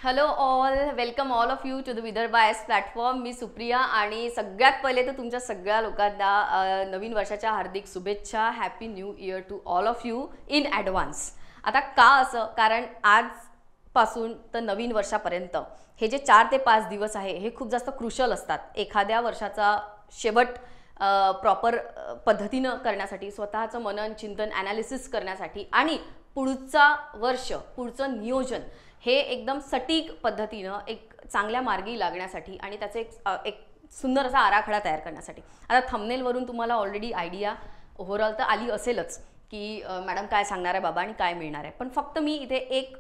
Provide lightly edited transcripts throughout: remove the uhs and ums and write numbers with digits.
Hello all, welcome all of you to the Vidarbha ice platform. मी सुप्रिया आणि सगळ्यात पहिले तर तुमच्या सगळ्या लोकांना नवीन वर्षाच्या हार्दिक शुभेच्छा. Happy new year to all of you in advance. आता का असं, कारण आजपासून तर नवीन वर्षापर्यंत हे जे 4 ते 5 दिवस आहे हे खूप जास्त क्रुशल असतात. एखाद्या वर्षाचा शेवट प्रॉपर पद्धतीनं करण्यासाठी, स्वतःचं मनन चिंतन ॲनालिसिस करण्यासाठी आणि पुढचा वर्ष पुढचं नियोजन हे एकदम सटीक पद्धतीनं एक चांगल्या मार्गी लागण्यासाठी आणि त्याचे एक सुंदर असा आराखडा तयार करण्यासाठी. आता थंबनेलवरून तुम्हाला ऑलरेडी आयडिया ओव्हरऑल तर आली असेलच की मॅडम काय सांगणार आहे बाबा आणि काय मिळणार आहे. पण फक्त मी इथे एक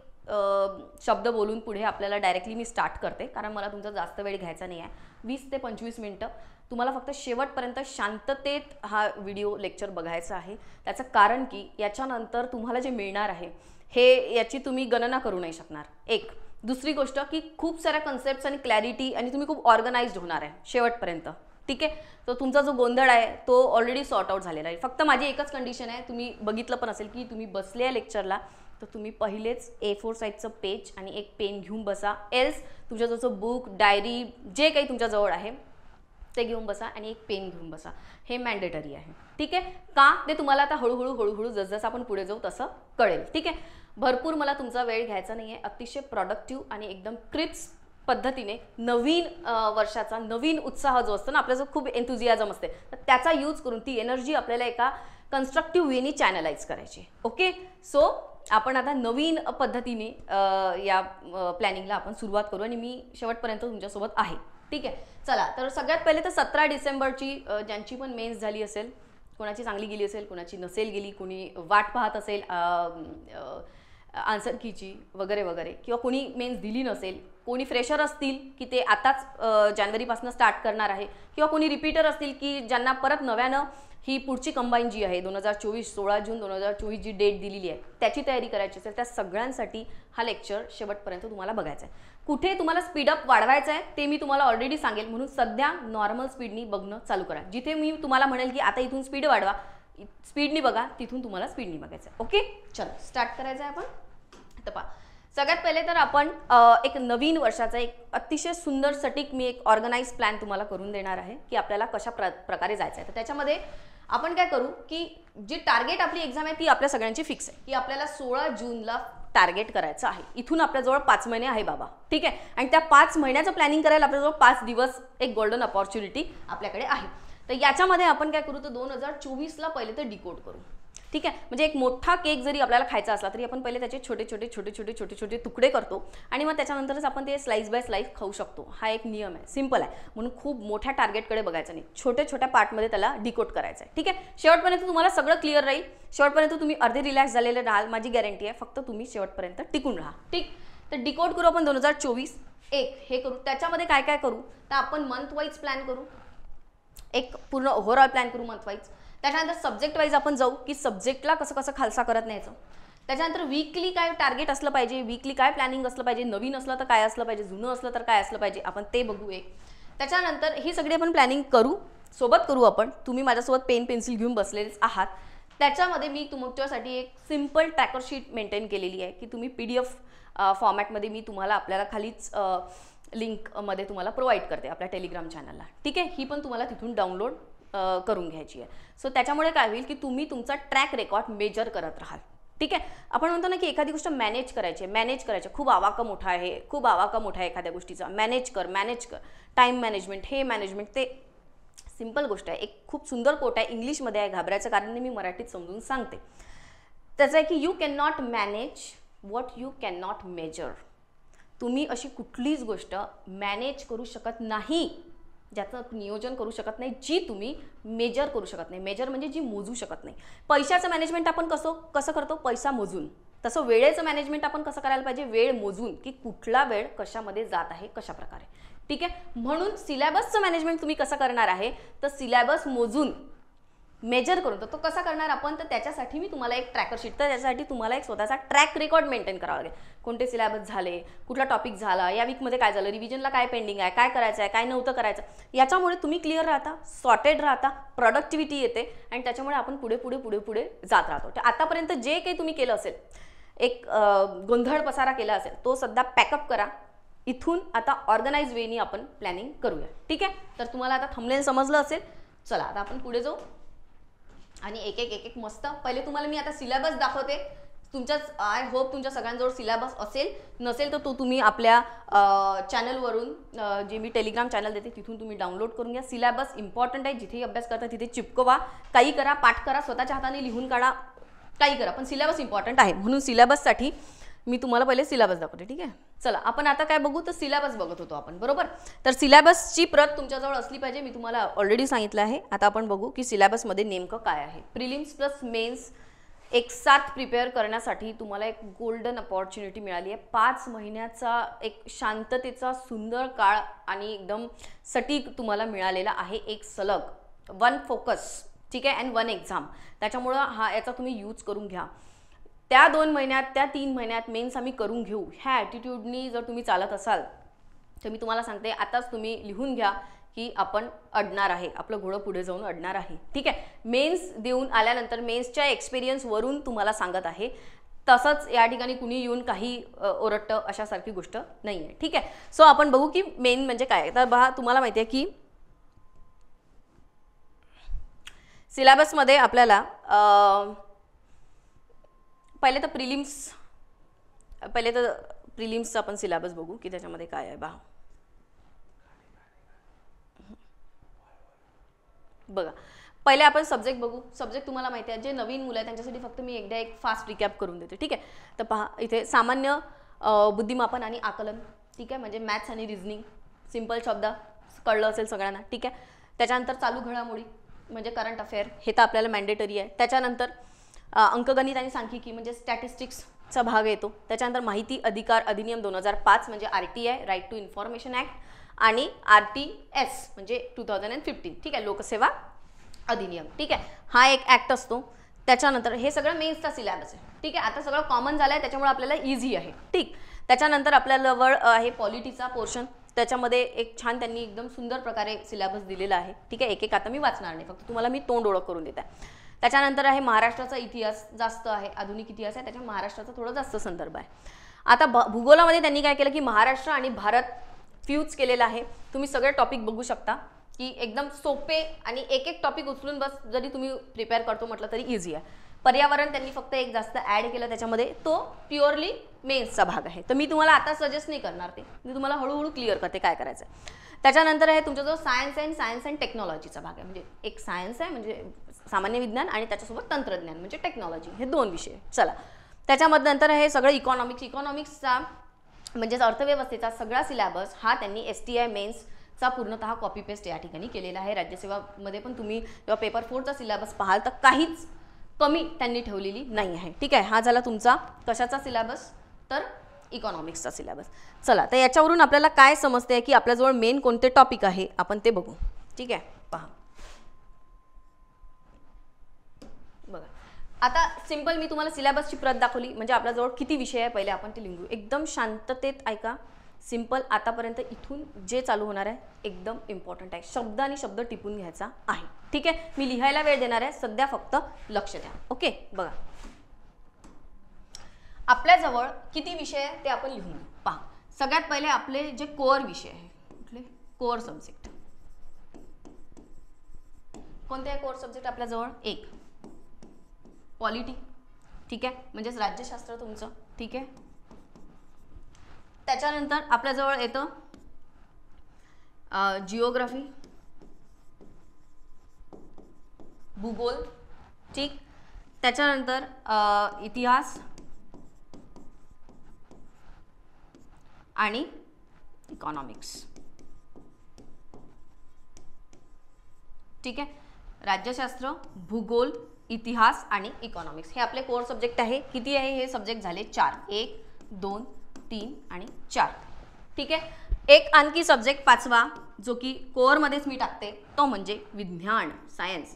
शब्द बोलून पुढे आपल्याला डायरेक्टली मी स्टार्ट करते, कारण मला तुमचा जास्त वेळ घ्यायचा नाही आहे. 20 ते 25 मिनटं तुम्हाला फक्त शेवटपर्यंत शांततेत हा व्हिडिओ लेक्चर बघायचा आहे. त्याचं कारण की याच्यानंतर तुम्हाला जे मिळणार आहे हे याची तुम्ही गणना करू नाही शकणार. एक दुसरी गोष्ट की खूप साऱ्या कन्सेप्ट्स आणि क्लॅरिटी आणि तुम्ही खूप ऑर्गनाइज्ड होणार आहे शेवटपर्यंत. ठीक आहे, तर तुमचा जो गोंधळ आहे तो ऑलरेडी सॉर्ट आउट झालेला आहे. फक्त माझी एकच कंडिशन आहे, तुम्ही बघितलं पण असेल की तुम्ही बसले आहे लेक्चरला तर तुम्ही पहिलेच A4 साईजचं पेज आणि एक पेन घेऊन बसा. एल्स तुमच्या जसं बुक डायरी जे काही तुमच्याजवळ आहे ते घेऊन बसा आणि एक पेन घेऊन बसा. हे मॅन्डेटरी आहे. ठीक आहे, का ते तुम्हाला आता हळूहळू जसजसं आपण पुढे जाऊ तसं कळेल. ठीक आहे, भरपूर मला तुमचा वेळ घ्यायचा नाही आहे. अतिशय प्रॉडक्टिव्ह आणि एकदम क्रिप्स पद्धतीने नवीन वर्षाचा नवीन उत्साह जो असतो ना, आपला जो खूप एन्थुझियाझम असते, तर त्याचा यूज करून ती एनर्जी आपल्याला एका कन्स्ट्रक्टिव्ह वेनी चॅनलाइज करायची. ओके, सो आपण आता नवीन पद्धतीने या प्लॅनिंगला आपण सुरुवात करू आणि मी शेवटपर्यंत तुमच्यासोबत आहे. ठीक आहे, चला तर सगळ्यात पहिले तर 17 डिसेंबरची ज्यांची पण मेन्स झाली असेल, कोणाची चांगली गेली असेल, कोणाची नसेल गेली, कोणी वाट पाहत असेल आन्सर कीची वगैरे वगैरे, किंवा कोणी मेन्स दिली नसेल, कोणी फ्रेशर असतील की ते आताच जानेवारीपासून स्टार्ट करणार आहे, किंवा कोणी रिपीटर असतील की ज्यांना परत नव्यानं ही पुढची कंबाईन जी आहे 2024 16 जून 2024 जी डेट दिलेली आहे त्याची तयारी करायची असेल, त्या सगळ्यांसाठी हा लेक्चर शेवटपर्यंत तुम्हाला बघायचा आहे. कुठे तुम्हाला स्पीडअप वाढवायचं आहे ते मी तुम्हाला ऑलरेडी सांगेल, म्हणून सध्या नॉर्मल स्पीडनी बघणं चालू करा. जिथे मी तुम्हाला म्हणेल की आता इथून स्पीड वाढवा, स्पीडनी बघा, तिथून तुम्हाला स्पीडनी बघायचं आहे. ओके, चलो स्टार्ट करायचं आहे आपण. तर पहा, सगळ्यात पहिले तर आपण एक नवीन वर्षाचा एक अतिशय सुंदर सटीक मी एक ऑर्गनाइज प्लॅन तुम्हाला करून देणार आहे की आपल्याला कशा प्रकारे जायचं आहे. तर त्याच्यामध्ये आपण काय करू की जी टार्गेट आपली एक्झाम आहे ती आपल्या सगळ्यांची फिक्स आहे की आपल्याला 16 जूनला टार्गेट करायचं आहे. इथून आपल्याजवळ 5 महिने आहे बाबा. ठीक आहे, आणि त्या 5 महिन्याचं प्लॅनिंग करायला आपल्याजवळ 5 दिवस एक गोल्डन अपॉर्च्युनिटी आपल्याकडे आहे. तर याच्यामध्ये आपण काय करू तर 2024ला पहिले तर डिकोड करू. ठीक आहे, म्हणजे एक मोठा केक जरी आपल्याला खायचा असला तरी आपण पहिले त्याचे छोटे छोटे तुकडे करतो आणि मग त्याच्यानंतरच आपण ते स्लाइस बाय स्लाइस खाऊ शकतो. हा एक नियम आहे, सिंपल आहे. म्हणून खूप मोठ्या टार्गेटकडे बघायचं नाही, छोट्या पार्टमध्ये त्याला डिकोड करायचं आहे. ठीक आहे, शेवटपर्यंत तुम्हाला सगळं क्लिअर राहील. शेवटपर्यंत तुम्ही अर्धे रिलॅक्स झालेले राहाल, माझी गॅरंटी आहे. फक्त तुम्ही शेवटपर्यंत टिकून राहा. ठीक, तर डिकोड करू आपण 2024 एक हे करू. त्याच्यामध्ये काय काय करू तर आपण मंथ वाईज प्लॅन करू, एक पूर्ण ओव्हरऑल प्लॅन करू मंथ वाईज. त्याच्यानंतर सब्जेक्ट वाईज आपण जाऊ की सब्जेक्टला कसं खालसा करत न्यायचं. त्याच्यानंतर वीकली काय टार्गेट असलं पाहिजे, वीकली काय प्लॅनिंग असलं पाहिजे, नवीन असलं तर काय असलं पाहिजे, जुनं असलं तर काय असलं पाहिजे, आपण ते बघू एक. त्याच्यानंतर ही सगळी आपण प्लॅनिंग करू, सोबत करू आपण. तुम्ही माझ्यासोबत पेन पेन्सिल घेऊन बसलेलेच आहात. त्याच्यामध्ये मी तुमच्यासाठी एक सिम्पल ट्रॅकर शीट मेंटेन केलेली आहे की तुम्ही PDF फॉर्मॅटमध्ये मी तुम्हाला आपल्याला खालीच लिंकमध्ये तुम्हाला प्रोव्हाइड करते आपल्या टेलिग्राम चॅनलला. ठीक आहे, ही पण तुम्हाला तिथून डाउनलोड करून घ्यायची आहे. सो त्याच्यामुळे काय होईल की तुम्ही तुमचा ट्रॅक रेकॉर्ड मेजर करत राहाल. ठीक आहे, आपण म्हणतो ना की एखादी गोष्ट मॅनेज करायची खूप आवाका मोठा आहे एखाद्या गोष्टीचा. मॅनेज कर, टाईम मॅनेजमेंट, हे मॅनेजमेंट, ते सिंपल गोष्ट आहे. एक खूप सुंदर कोट आहे, इंग्लिशमध्ये आहे, घाबरायचं कारण नाही, मी मराठीत समजून सांगते. त्याचं आहे की you can not manage what you can not measure. तुम्ही अशी कुठलीच गोष्ट मॅनेज करू शकत नाही, ज्याचं नियोजन करू शकत नाही, जी तुम्ही मेजर करू शकत नाही. मेजर म्हणजे जी मोजू शकत नाही. पैशाचं मॅनेजमेंट आपण कसं करतो, पैसा मोजून. तसं वेळेचं मॅनेजमेंट आपण कसं करायला पाहिजे, वेळ मोजून, की कुठला वेळ कशामध्ये जात आहे, कशा प्रकारे. ठीक आहे, म्हणून सिलेबसचं मॅनेजमेंट तुम्ही कसं करणार आहे तर सिलेबस मोजून मेजर करून. तर तो कसा करणार आपण तर त्याच्यासाठी मी तुम्हाला एक ट्रॅकर शीट, तर त्याच्यासाठी तुम्हाला एक स्वतःचा ट्रॅक रेकॉर्ड मेंटेन करावा लागेल. कोणते सिलेबस झाले, कुठला टॉपिक झाला, या वीकमध्ये काय झालं, रिव्हिजनला काय पेंडिंग आहे, काय करायचं आहे, काय नव्हतं करायचं. याच्यामुळे तुम्ही क्लिअर राहता, सॉर्टेड राहता, प्रोडक्टिव्हिटी येते आणि त्याच्यामुळे आपण पुढे जात राहतो. तर आतापर्यंत जे काही तुम्ही केलं असेल, एक गोंधळ पसारा केला असेल, तो सध्या पॅकअप करा. इथून आता ऑर्गनाइज वेनी आपण प्लॅनिंग करूया. ठीक आहे, तर तुम्हाला आता थंबनेल समजलं असेल. चला आता आपण पुढे जाऊ आणि एक एक मस्त. पहिले तुम्हाला मी आता सिलेबस दाखवते. तुमच्याच आय होप तुमच्या सगळ्यांजवळ सिलेबस असेल, नसेल तर तो तुम्ही आपल्या चॅनलवरून जे मी टेलिग्राम चॅनल देते तिथून तुम्ही डाउनलोड करून घ्या. सिलेबस इम्पॉर्टंट आहे. जिथेही अभ्यास करता तिथे चिपकवा. काही करा, पाठ करा, स्वतःच्या हाताने लिहून काढा, काही करा, पण सिलेबस इम्पॉर्टंट आहे. म्हणून सिलेबससाठी मी तुम्हाला पहिले सिलेबस दाखवते. ठीक आहे, चला आपण आता काय बघू, तर सिलेबस बघत होतो आपण, बरोबर. तर सिलेबसची प्रत तुमच्याजवळ असली पाहिजे, मी तुम्हाला ऑलरेडी सांगितलं आहे. आता आपण बघू की सिलेबसमध्ये नेमकं काय आहे. प्रिलिम्स प्लस मेन्स एक साथ प्रिपेअर करण्यासाठी तुम्हाला एक गोल्डन अपॉर्च्युनिटी मिळाली आहे. 5 महिन्याचा एक शांततेचा सुंदर काळ आणि एकदम सटीक तुम्हाला मिळालेला आहे. एक सलग 1 फोकस, ठीक आहे, अँड 1 एक्झाम. त्याच्यामुळं याचा तुम्ही यूज करून घ्या. त्या 2 महिन्यात, त्या 3 महिन्यात मेन्स आम्ही करून घेऊ, ह्या ॲटिट्यूडनी जर तुम्ही चालत असाल तर मी तुम्हाला सांगते आताच तुम्ही लिहून घ्या की आपण अडणार आहे, आपलं घोडं पुढे जाऊन अडणार आहे. ठीक आहे, मेन्स देऊन आल्यानंतर मेन्सच्या एक्सपिरियन्सवरून तुम्हाला सांगत आहे. तसंच या ठिकाणी कुणी येऊन काही ओरडतं अशासारखी गोष्ट नाही आहे. ठीक आहे, सो आपण बघू की मेन म्हणजे काय. तर बघा, तुम्हाला माहिती आहे की सिलेबसमध्ये आपल्याला पहिले तर प्रिलिम्सचा आपण सिलेबस बघू की त्याच्यामध्ये काय आहे. बघा, पहिले आपण सब्जेक्ट बघू. सब्जेक्ट तुम्हाला माहिती आहे, जे नवीन मुलं आहेत त्यांच्यासाठी फक्त मी एकदा एक फास्ट रिकॅप करून देते. ठीक आहे, तर पहा इथे सामान्य बुद्धिमापन आणि आकलन. ठीक आहे, म्हणजे मॅथ्स आणि रिझनिंग, सिंपल शब्द कळलं असेल सगळ्यांना. ठीक आहे, त्याच्यानंतर चालू घडामोडी म्हणजे करंट अफेअर, हे तर आपल्याला मॅन्डेटरी आहे. त्याच्यानंतर अंकगणित आणि सांख्यिकी म्हणजे स्टॅटिस्टिक्सचा भाग येतो. त्याच्यानंतर माहिती अधिकार अधिनियम 2005 म्हणजे RTI, right to information act, आणि RTS म्हणजे 2015. ठीक आहे, लोकसेवा अधिनियम. ठीक आहे, हा एक ॲक्ट असतो. त्याच्यानंतर हे सगळं मेन्सचा सिलेबस आहे. ठीक आहे, आता सगळं कॉमन झालं आहे, त्याच्यामुळे आपल्याला इझी आहे. ठीक, त्याच्यानंतर आपल्याजवळ आहे पॉलिटीचा पोर्शन. त्याच्यामध्ये एक छान त्यांनी एकदम सुंदर प्रकारे सिलेबस दिलेला आहे. ठीक आहे, एक आता मी वाचणार नाही, फक्त तुम्हाला मी तोंड ओळख करून देत आहे. त्याच्यानंतर आहे महाराष्ट्राचा इतिहास, जास्त आहे, आधुनिक इतिहास आहे, त्याच्या महाराष्ट्राचा थोडा जास्त संदर्भ आहे. आता भूगोलामध्ये त्यांनी काय केलं की महाराष्ट्र आणि भारत फ्यूज केलेला आहे. तुम्ही सगळे टॉपिक बघू शकता की एकदम सोपे आणि एक टॉपिक उचलून बस जरी तुम्ही प्रिपेअर करतो म्हटलं तरी इझी आहे. पर्यावरण त्यांनी फक्त एक जास्त ॲड केलं त्याच्यामध्ये, तो प्युअरली मेन्सचा भाग आहे. तर मी तुम्हाला आता सजेस्ट नाही करणार, ते मी तुम्हाला हळूहळू क्लिअर करते काय करायचं आहे. त्याच्यानंतर आहे तुमचा जो सायन्स अँड टेक्नॉलॉजीचा भाग आहे. म्हणजे एक सायन्स आहे म्हणजे सामान्य विज्ञान आणि त्याच्यासोबत तंत्रज्ञान म्हणजे टेक्नॉलॉजी, हे 2 विषय. चला, त्याच्यामध्ये नंतर हे सगळं इकॉनॉमिक्सचा म्हणजेच अर्थव्यवस्थेचा सगळा सिलेबस हा त्यांनी STI मेन्सचा पूर्णतः कॉपी पेस्ट या ठिकाणी केलेला आहे. राज्यसेवामध्ये पण तुम्ही जेव्हा पेपर 4चा सिलेबस पाहाल तर काहीच कमी त्यांनी ठेवलेली नाही आहे. ठीक आहे, हा झाला तुमचा कशाचा सिलेबस, तर इकॉनॉमिक्सचा सिलेबस. चला, तर याच्यावरून आपल्याला काय समजते की आपल्याजवळ मेन कोणते टॉपिक आहे आपण ते बघू. ठीक आहे, पहा बघा, आता सिंपल मी तुम्हाला सिलेबसची प्रत दाखवली म्हणजे आपल्याजवळ किती विषय आहे पहिले आपण ते लिहू. एकदम शांततेत ऐका, सिंपल. आतापर्यंत इथून जे चालू होणार आहे एकदम इम्पॉर्टंट आहे, शब्द आणि शब्द टिपून घ्यायचा आहे. ठीक आहे, मी लिहायला वेळ देणार आहे, सध्या फक्त लक्ष द्या. ओके, बघा आपल्याजवळ किती विषय आहे ते आपण लिहून पहा. सगळ्यात पहिले आपले जे कोअर विषय आहे, कुठले कोअर सब्जेक्ट, कोणते आहे कोअर सब्जेक्ट आपल्याजवळ? एक पॉलिटी. ठीक आहे, म्हणजेच राज्यशास्त्र तुमचं. ठीक आहे, त्याच्यानंतर आपल्याजवळ येतं जिओग्राफी, भूगोल. ठीक, त्याच्यानंतर इतिहास आणि इकॉनॉमिक्स. ठीक आहे, राज्यशास्त्र, भूगोल, इतिहास आणि इकॉनॉमिक्स हे आपले कोअर सब्जेक्ट आहे. किती आहे हे सब्जेक्ट झाले? 4. 1, 2, 3 आणि 4. ठीक आहे, एक आणखी सब्जेक्ट 5वा जो की कोअरमध्येच मी टाकते तो म्हणजे विज्ञान, सायन्स.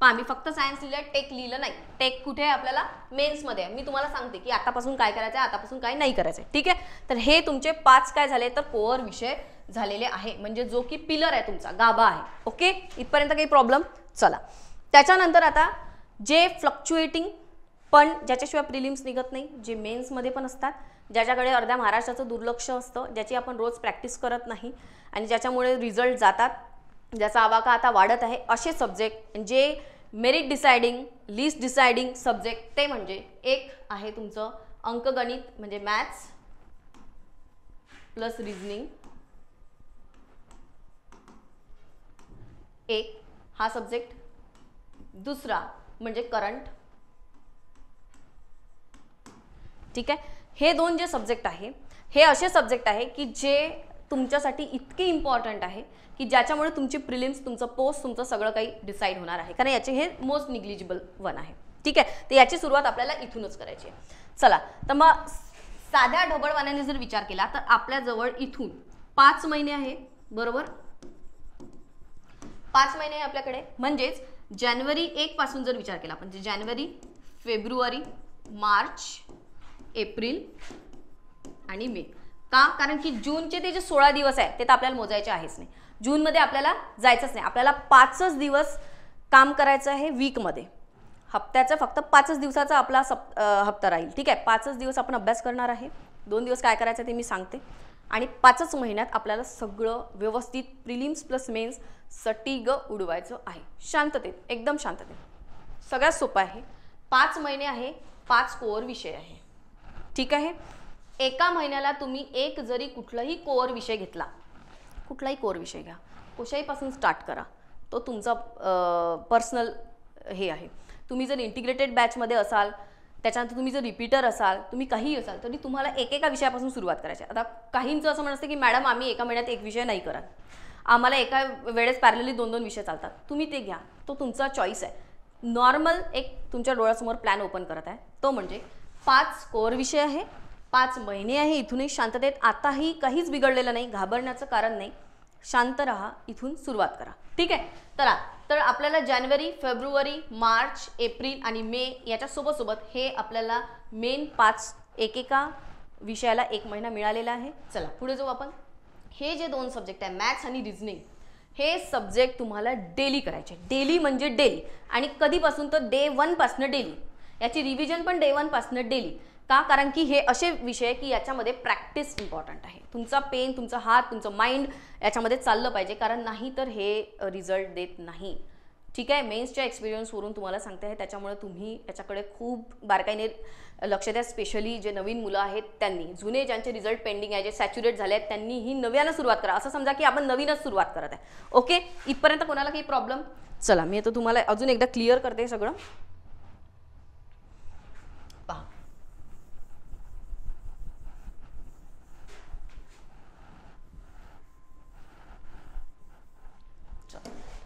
पहा, मी फक्त सायन्स लिहिलं, टेक लिहिलं नाही. टेक कुठे आहे आपल्याला? मेन्समध्ये आहे. मी तुम्हाला सांगते की आतापासून काय करायचं आहे, आतापासून काय नाही करायचं आहे. ठीक आहे, तर हे तुमचे 5 काय झाले तर कोअर विषय झालेले आहे, म्हणजे जो की पिलर आहे तुमचा, गाभा आहे. ओके, इथपर्यंत काही प्रॉब्लेम? चला, त्याच्यानंतर आता जे फ्लक्च्युएटिंग पण ज्याच्याशिवाय प्रिलिम्स निघत नाही, जे मेन्समध्ये पण असतात, ज्याच्याकडे अर्ध्या महाराष्ट्राचं दुर्लक्ष असतं, ज्याची आपण रोज प्रॅक्टिस करत नाही आणि ज्याच्यामुळे रिझल्ट जातात, ज्याचा आवाका आता वाढत आहे, असे सब्जेक्ट जे merit deciding, list deciding subject, ते म्हणजे एक आहे तुमचं अंकगणित म्हणजे मॅथ्स प्लस रिझनिंग, एक हा सब्जेक्ट, दुसरा म्हणजे करंट, ठीक आहे. हे दोन जे सब्जेक्ट आहे हे असे सब्जेक्ट आहे की जे तुमच्यासाठी इतके इम्पॉर्टंट आहे की ज्याच्यामुळे तुमची प्रिलिम्स, तुमचं पोस्ट, तुमचं सगळं काही डिसाईड होणार आहे, कारण याचे हे मोस्ट निग्लिजिबल वन आहे, ठीक आहे. तर याची सुरुवात आपल्याला इथूनच करायची आहे. चला, तर मग साध्या ढोबळवाण्याने जर विचार केला तर आपल्याजवळ इथून 5 महिने आहे, बरोबर. 5 महिने आहे आपल्याकडे, म्हणजेच जानेवारी 1 पासून जर विचार केला आपण, जानेवारी, फेब्रुवारी, मार्च, एप्रिल आणि मे. का? कारण की जूनचे ते जे 16 दिवस आहे ते तर आपल्याला मोजायचे आहेच नाही. जूनमध्ये आपल्याला जायचंच नाही, आपल्याला 5च दिवस काम करायचं आहे वीकमध्ये. हप्त्याचा फक्त 5च दिवसाचा आपला हप्ता राहील, ठीक आहे. 5च दिवस आपण अभ्यास करणार आहे, 2 दिवस काय करायचं ते मी सांगते. आणि 5च महिन्यात आपल्याला सगळं व्यवस्थित प्रिलिम्स प्लस मेन्स सटीग उडवायचं आहे, शांततेत, एकदम शांततेत. सगळ्यात सोपं आहे. 5 महिने आहे, 5 कोअर विषय आहे, ठीक आहे. एका महिन्याला तुम्ही एक जरी कुठलाही कोअर विषय घेतला, कुठलाही कोअर विषय घ्या, कोशाईपासून स्टार्ट करा, तो तुमचा पर्सनल हे आहे. तुम्ही जर इंटिग्रेटेड बॅचमध्ये असाल, त्याच्यानंतर तुम्ही जर रिपीटर असाल, तुम्ही काहीही असाल, तरी तुम्हाला एकेका विषयापासून सुरुवात करायची. आता काहींचं असं म्हणणं असतं की मॅडम आम्ही एका महिन्यात एक विषय नाही करत, आम्हाला एका वेळेस पॅरलली 2-2 विषय चालतात. तुम्ही ते घ्या, तो तुमचा चॉईस आहे. नॉर्मल एक तुमच्या डोळ्यासमोर प्लॅन ओपन करत आहे, तो म्हणजे 5 कोअर विषय आहे, 5 महिने आहे. इथूनही शांततेत, आताही काहीच बिघडलेलं नाही, घाबरण्याचं कारण नाही, शांत राहा, इथून सुरुवात करा, ठीक आहे. तर आपल्याला जानेवारी, फेब्रुवारी, मार्च, एप्रिल आणि मे याच्या सोबत हे आपल्याला मेन 5 एकेका विषयाला 1 महिना मिळालेला आहे. चला पुढे जाऊ आपण. हे जे 2 सब्जेक्ट आहे मॅथ्स आणि रिझनिंग, हे सब्जेक्ट तुम्हाला डेली करायचे, डेली म्हणजे डेली. आणि कधीपासून? तर डे 1 पासून डेली. याची रिव्हिजन पण डे 1 पासून डेली. का? कारण की हे असे विषय की याच्यामध्ये प्रॅक्टिस इम्पॉर्टंट आहे. तुमचा पेन, तुमचा हात, तुमचं माइंड याच्यामध्ये चाललं पाहिजे, कारण नाही तर हे रिझल्ट देत नाही, ठीक आहे. मेन्सच्या एक्सपिरियन्सवरून तुम्हाला सांगते आहे, त्याच्यामुळे तुम्ही याच्याकडे खूप बारकाईने लक्ष द्या. स्पेशली जे नवीन मुलं आहेत त्यांनी, जुने ज्यांचे रिझल्ट पेंडिंग आहे, जे सॅच्युरेट झाले आहेत, त्यांनी ही नव्यानं सुरुवात करा. असं समजा की आपण नवीनच सुरुवात करत आहे, ओके. इथपर्यंत कोणाला काही प्रॉब्लेम? चला मी आता तुम्हाला अजून एकदा क्लिअर करते सगळं.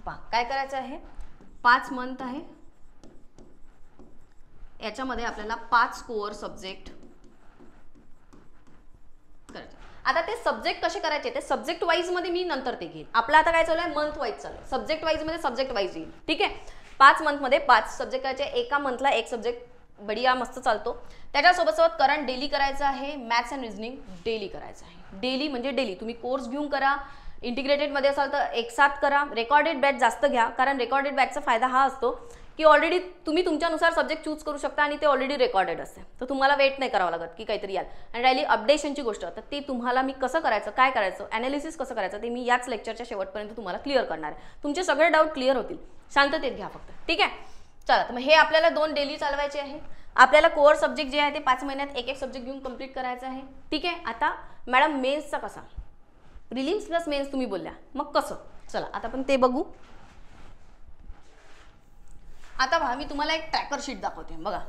पहा, काय करायचं आहे. 5 मंथ आहे, याच्यामध्ये आपल्याला 5 कोअर सब्जेक्ट करायचे. आता ते सब्जेक्ट कसे करायचे ते सब्जेक्ट वाईज मध्ये मी नंतर ते घेईन. आपला आता काय चालू आहे, मंथ वाईज चालू आहे. सब्जेक्ट वाईज मध्ये सब्जेक्ट वाईज येईल, ठीक आहे. 5 मंथ मध्ये 5 सब्जेक्ट करायचे, एका मंथला एक सब्जेक्ट बढिया मस्त चालतो. त्याच्यासोबत करंट डेली करायचं आहे, मॅथ्स अँड रिझनिंग डेली करायचं आहे. डेली म्हणजे डेली तुम्ही कोर्स घेऊन करा, इंटिग्रेटेडमध्ये असाल तर एक साथ करा. रेकॉर्डेड बॅच जास्त घ्या, कारण रेकॉर्डेड बॅचचा फायदा हा असतो की ऑलरेडी तुम्ही तुमच्यानुसार सब्जेक्ट चूज करू शकता आणि ते ऑलरेडी रेकॉर्डेड असते, तर तुम्हाला वेट नाही करावं लागत की काहीतरी याल. आणि राहिली अपडेशनची गोष्ट, तर ती तुम्हाला मी कसं करायचं, काय करायचं, ॲनालिसिस कसं करायचं ते मी याच लेक्चरच्या शेवटपर्यंत तुम्हाला क्लिअर करणार आहे. तुमचे सगळे डाऊट क्लिअर होतील, शांततेत घ्या फक्त, ठीक आहे. चला, तर मग हे आपल्याला 2 डेली चालवायचे आहे. आपल्याला कोअर सब्जेक्ट जे आहे ते 5 महिन्यात एक सब्जेक्ट घेऊन कंप्लीट करायचं आहे, ठीक आहे. आता मॅडम मेन्सचा कसा, प्रिलिम्स प्लस मेन्स तुम्ही बोलल्या, मग कसं? चला आता आपण ते बघू. आता पहा, मी तुम्हाला एक ट्रॅकर शीट दाखवते, बघा.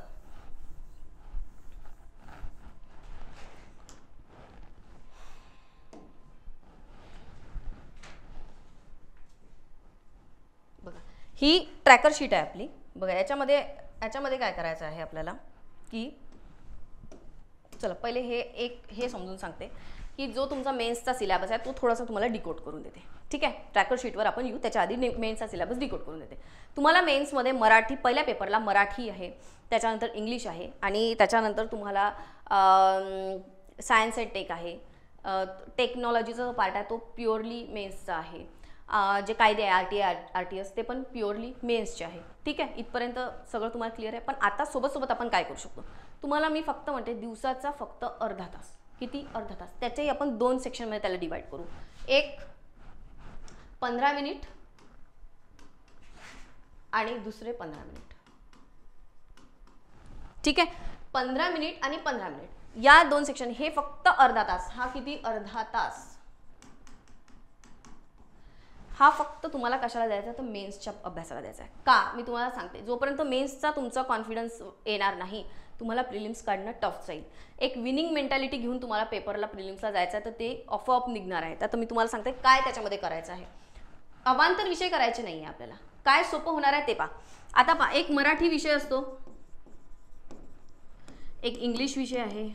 बघा, ही ट्रॅकर शीट आहे आपली. बघा, याच्यामध्ये काय करायचं आहे आपल्याला की, चला पहिले हे समजून सांगते की जो तुमचा मेन्सचा सिलेबस आहे तो थोडासा तुम्हाला डिकोड करून देते, ठीक आहे. ट्रॅकर शीटवर आपण येऊ, त्याच्या आधी मेन्सचा सिलेबस डिकोड करून देते. तुम्हाला मेन्समध्ये मराठी, पहिल्या पेपरला मराठी आहे, त्याच्यानंतर इंग्लिश आहे, आणि त्याच्यानंतर तुम्हाला सायन्स अँड टेक आहे. टेक्नॉलॉजीचा जो पार्ट आहे तो प्युअरली मेन्सचा आहे. जे कायदे आहे RTS ते पण प्युअरली मेन्सचे आहे. ठीक आहे, इथपर्यंत सगळं तुम्हाला क्लिअर आहे. पण आता सोबत आपण काय करू शकतो, तुम्हाला मी फक्त म्हणते दिवसाचा फक्त अर्धा तास. किती? अर्धा तास. त्याच्याही आपण 2 सेक्शनमध्ये त्याला डिवाइड करू. एक 15 मिनिट आणि दुसरे 15 मिनिट. ठीक आहे, 15 मिनिट आणि 15 मिनिट या 2 सेक्शन. हे फक्त अर्धा तास. हा किती? अर्धा तास. हा फक्त तुम्हाला कशाला द्यायचा तर मेन्सच्या अभ्यासाला द्यायचा आहे. का? मी तुम्हाला सांगते, जोपर्यंत मेन्सचा तुमचा कॉन्फिडन्स येणार नाही तुम्हाला प्रिलिम्स काढणं टफ जाईल. एक विनिंग मेंटॅलिटी घेऊन तुम्हाला पेपरला प्रिलिम्सला जायचं आहे तर ते ऑफ निघणार आहे. तर मी तुम्हाला सांगते काय त्याच्यामध्ये करायचं आहे. अवांतर विषय करायचे नाही आहे आपल्याला. काय सोपं होणार आहे ते पहा. आता पहा, एक मराठी विषय असतो, एक इंग्लिश विषय आहे.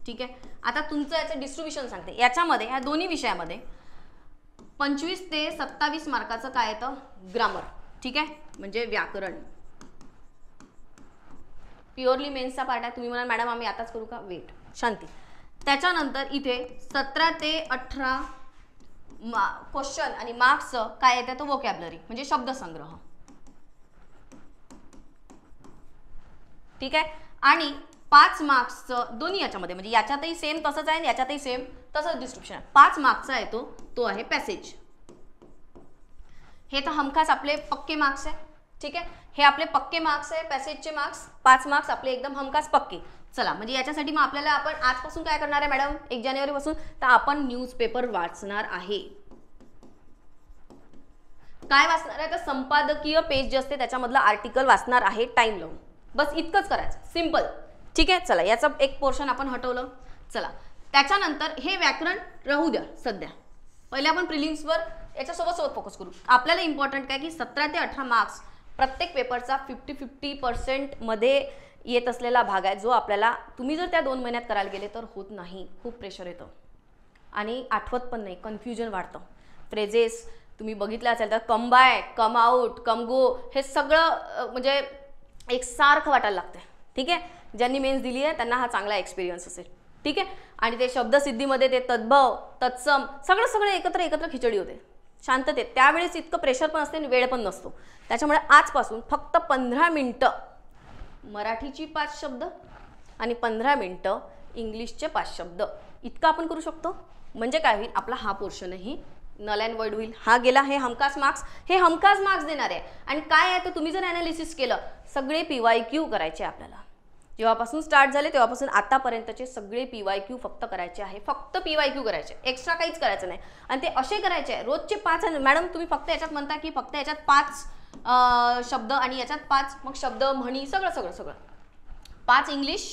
ठीक आहे, आता तुमचं याचं डिस्ट्रीब्युशन सांगते. याच्यामध्ये ह्या दोन्ही विषयामध्ये 25 ते 27 मार्काचं काय येतं? ग्रामर. ठीक आहे, म्हणजे व्याकरण. प्युअरली मेन्सचा पार्ट आहे. तुम्ही म्हणाल मॅडम आम्ही आताच करू का? वेट, शांती. त्याच्यानंतर इथे 17 ते 18 क्वेश्चन आणि मार्क्सचं काय येतं तो वोकॅब्युलरी म्हणजे शब्दसंग्रह. ठीक आहे, आणि 5 मार्क्सचं दोन्ही याच्यामध्ये म्हणजे याच्यातही सेम तसंच आहे, याच्यातही सेम तसंच डिस्क्रिप्शन आहे. 5 मार्क्सचा येतो तो आहे पॅसेज. हे तर हमखास आपले पक्के मार्क्स आहे. ठीक आहे, हे आपले पक्के मार्क्स आहे. पॅसेजचे मार्क्स 5 मार्क्स आपले एकदम हमखास पक्के. चला, म्हणजे याच्यासाठी मग आपल्याला आपण आजपासून काय करणार आहे मॅडम? 1 जानेवारीपासून तर आपण न्यूजपेपर वाचणार आहे. काय वाचणार आहे तर संपादकीय पेज जे असते त्याच्यामधलं आर्टिकल वाचणार आहे टाइम लावून. बस इतकंच करायचं, सिंपल. ठीक आहे, चला याचं एक पोर्शन आपण हटवलं. चला, त्याच्यानंतर हे व्याकरण राहू द्या सध्या. पहिले आपण प्रिलिम्सवर याच्यासोबत फोकस करू. आपल्याला इम्पॉर्टंट काय की 17 ते 18 मार्क्स प्रत्येक पेपरचा 50-50% मध्ये येत असलेला भाग आहे, जो आपल्याला तुम्ही जर त्या 2 महिन्यात करायला गेले तर होत नाही. खूप प्रेशर येतं आणि आठवत पण नाही, कन्फ्युजन वाढतं. फ्रेजेस तुम्ही बघितलं असेल तर कम बाय, कम आउट, कम गो हे सगळं म्हणजे एकसारखं वाटायला लागतं. ठीक आहे, ज्यांनी मेन्स दिली आहे त्यांना हा चांगला एक्सपिरियन्स असेल. ठीक आहे, आणि ते शब्दसिद्धीमध्ये ते तद्भव, तत्सम सगळं एकत्र खिचडी होते शांततेत. त्यावेळेस इतकं प्रेशर पण असते आणि वेळ पण नसतो. त्याच्यामुळे आजपासून फक्त 15 मिनिटं मराठीची 5 शब्द आणि 15 मिनिटं इंग्लिशचे 5 शब्द इतकं आपण करू शकतो. म्हणजे काय होईल, आपला हा पोर्शनही नल अँड वर्ड होईल. हा गेला. हे हमखास मार्क्स, हे हमखास मार्क्स देणार आहे. आणि काय आहे तर तुम्ही जर ॲनालिसिस केलं, सगळे PYQ करायचे आपल्याला. जेव्हापासून स्टार्ट झाले तेव्हापासून आतापर्यंतचे सगळे PYQ फक्त करायचे आहे. फक्त PYQ करायचे, एक्स्ट्रा काहीच करायचं नाही. आणि ते असे करायचे आहे रोजचे 5. मॅडम तुम्ही फक्त याच्यात म्हणता की फक्त याच्यात 5 शब्द आणि याच्यात 5 मग शब्द म्हणी सगळं 5 इंग्लिश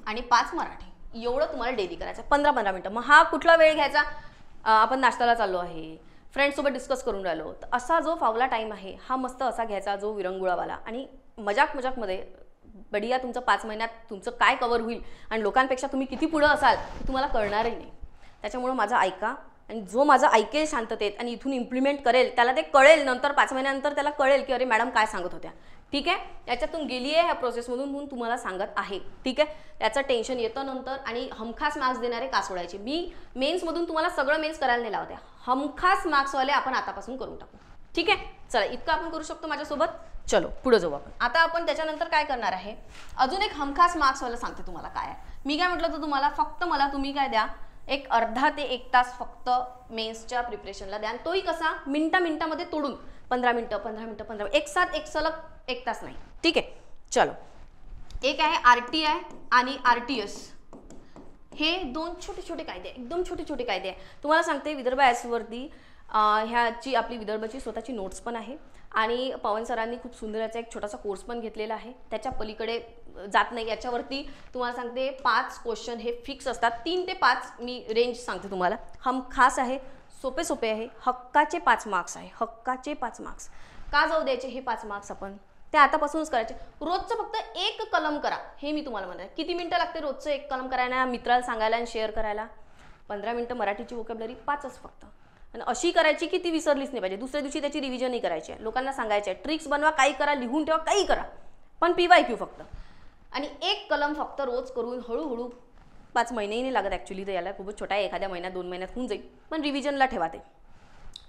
आणि 5 मराठी एवढं तुम्हाला डेली करायचं 15-15 मिनिटं. मग हा कुठला वेळ घ्यायचा? आपण नाश्त्याला चाललो आहे, फ्रेंड्ससोबत डिस्कस करून राहिलो तर असा जो फावला टाईम आहे हा मस्त असा घ्यायचा जो विरंगुळावाला. आणि मजाकमध्ये बढिया तुमचं 5 महिन्यात तुमचं काय कव्हर होईल आणि लोकांपेक्षा तुम्ही किती पुढं असाल हे तुम्हाला कळणारही नाही. त्याच्यामुळं माझं ऐका आणि जो माझं ऐकेल शांततेत आणि इथून इम्प्लिमेंट करेल त्याला ते कळेल. नंतर 5 महिन्यानंतर त्याला कळेल की अरे मॅडम काय सांगत होत्या. ठीक आहे, याच्यातून गेली आहे ह्या प्रोसेसमधून म्हणून तुम्हाला सांगत आहे. ठीक आहे, त्याचं टेन्शन येतं नंतर. आणि हमखास मार्क्स देणारे का सोडायचे? मी मेन्समधून तुम्हाला सगळं मेन्स करायला नाही लावत्या. हमखास मार्क्सवाले आपण आतापासून करून टाकू. ठीक आहे, चला इतकं आपण करू शकतो माझ्यासोबत. चलो पुढे जाऊ आपण. आता आपण त्याच्यानंतर काय करणार आहे, अजून एक हमखास मार्क्सवाला सांगते तुम्हाला काय आहे. मी काय म्हटलं तर तुम्हाला फक्त मला तुम्ही काय द्या, एक अर्धा ते 1 तास फक्त मेन्सच्या प्रिपरेशनला द्या. आणि तोही कसा मिनिटामध्ये तोडून 15 मिनिटं एक साथ एक सलग 1 तास नाही. ठीक आहे, चलो. एक आहे RTI आणि RTS. हे 2 छोटे कायदे, एकदम छोटे कायदे आहे. तुम्हाला सांगते विदर्भ ॲप्सवरती ह्याची आपली विदर्भाची स्वतःची नोट्स पण आहे. आणि पवन सरांनी खूप सुंदर याचा एक छोटासा कोर्स पण घेतलेला आहे. त्याच्या पलीकडे जात नाही. याच्यावरती तुम्हाला सांगते 5 क्वेश्चन हे फिक्स असतात. 3 ते 5 मी रेंज सांगते तुम्हाला. हमखास आहे, सोपे आहे, हक्काचे 5 मार्क्स आहे. हक्काचे 5 मार्क्स का जाऊ द्यायचे? हे 5 मार्क्स आपण ते आतापासूनच करायचे. रोजचं फक्त 1 कलम करा हे मी तुम्हाला म्हणते. किती मिनिटं लागते रोजचं 1 कलम करायला, मित्राला सांगायला आणि शेअर करायला? 15 मिनिटं. मराठीची वोकॅब्युलरी 5च फक्त. आणि अशी करायची की ती विसरलीच नाही पाहिजे. दुसऱ्या दिवशी त्याची रिव्हिजनही करायची आहे. लोकांना सांगायचं आहे ट्रिक्स बनवा, काही करा, लिहून ठेवा, काही करा, पण PYQ फक्त. आणि 1 कलम फक्त रोज करून हळूहळू 5 महिनेही नाही लागत ॲक्च्युली. तर याला खूपच छोटा आहे, एखाद्या महिन्यात 2 महिन्यात होऊन जाईल. पण रिव्हिजनला ठेवा ते.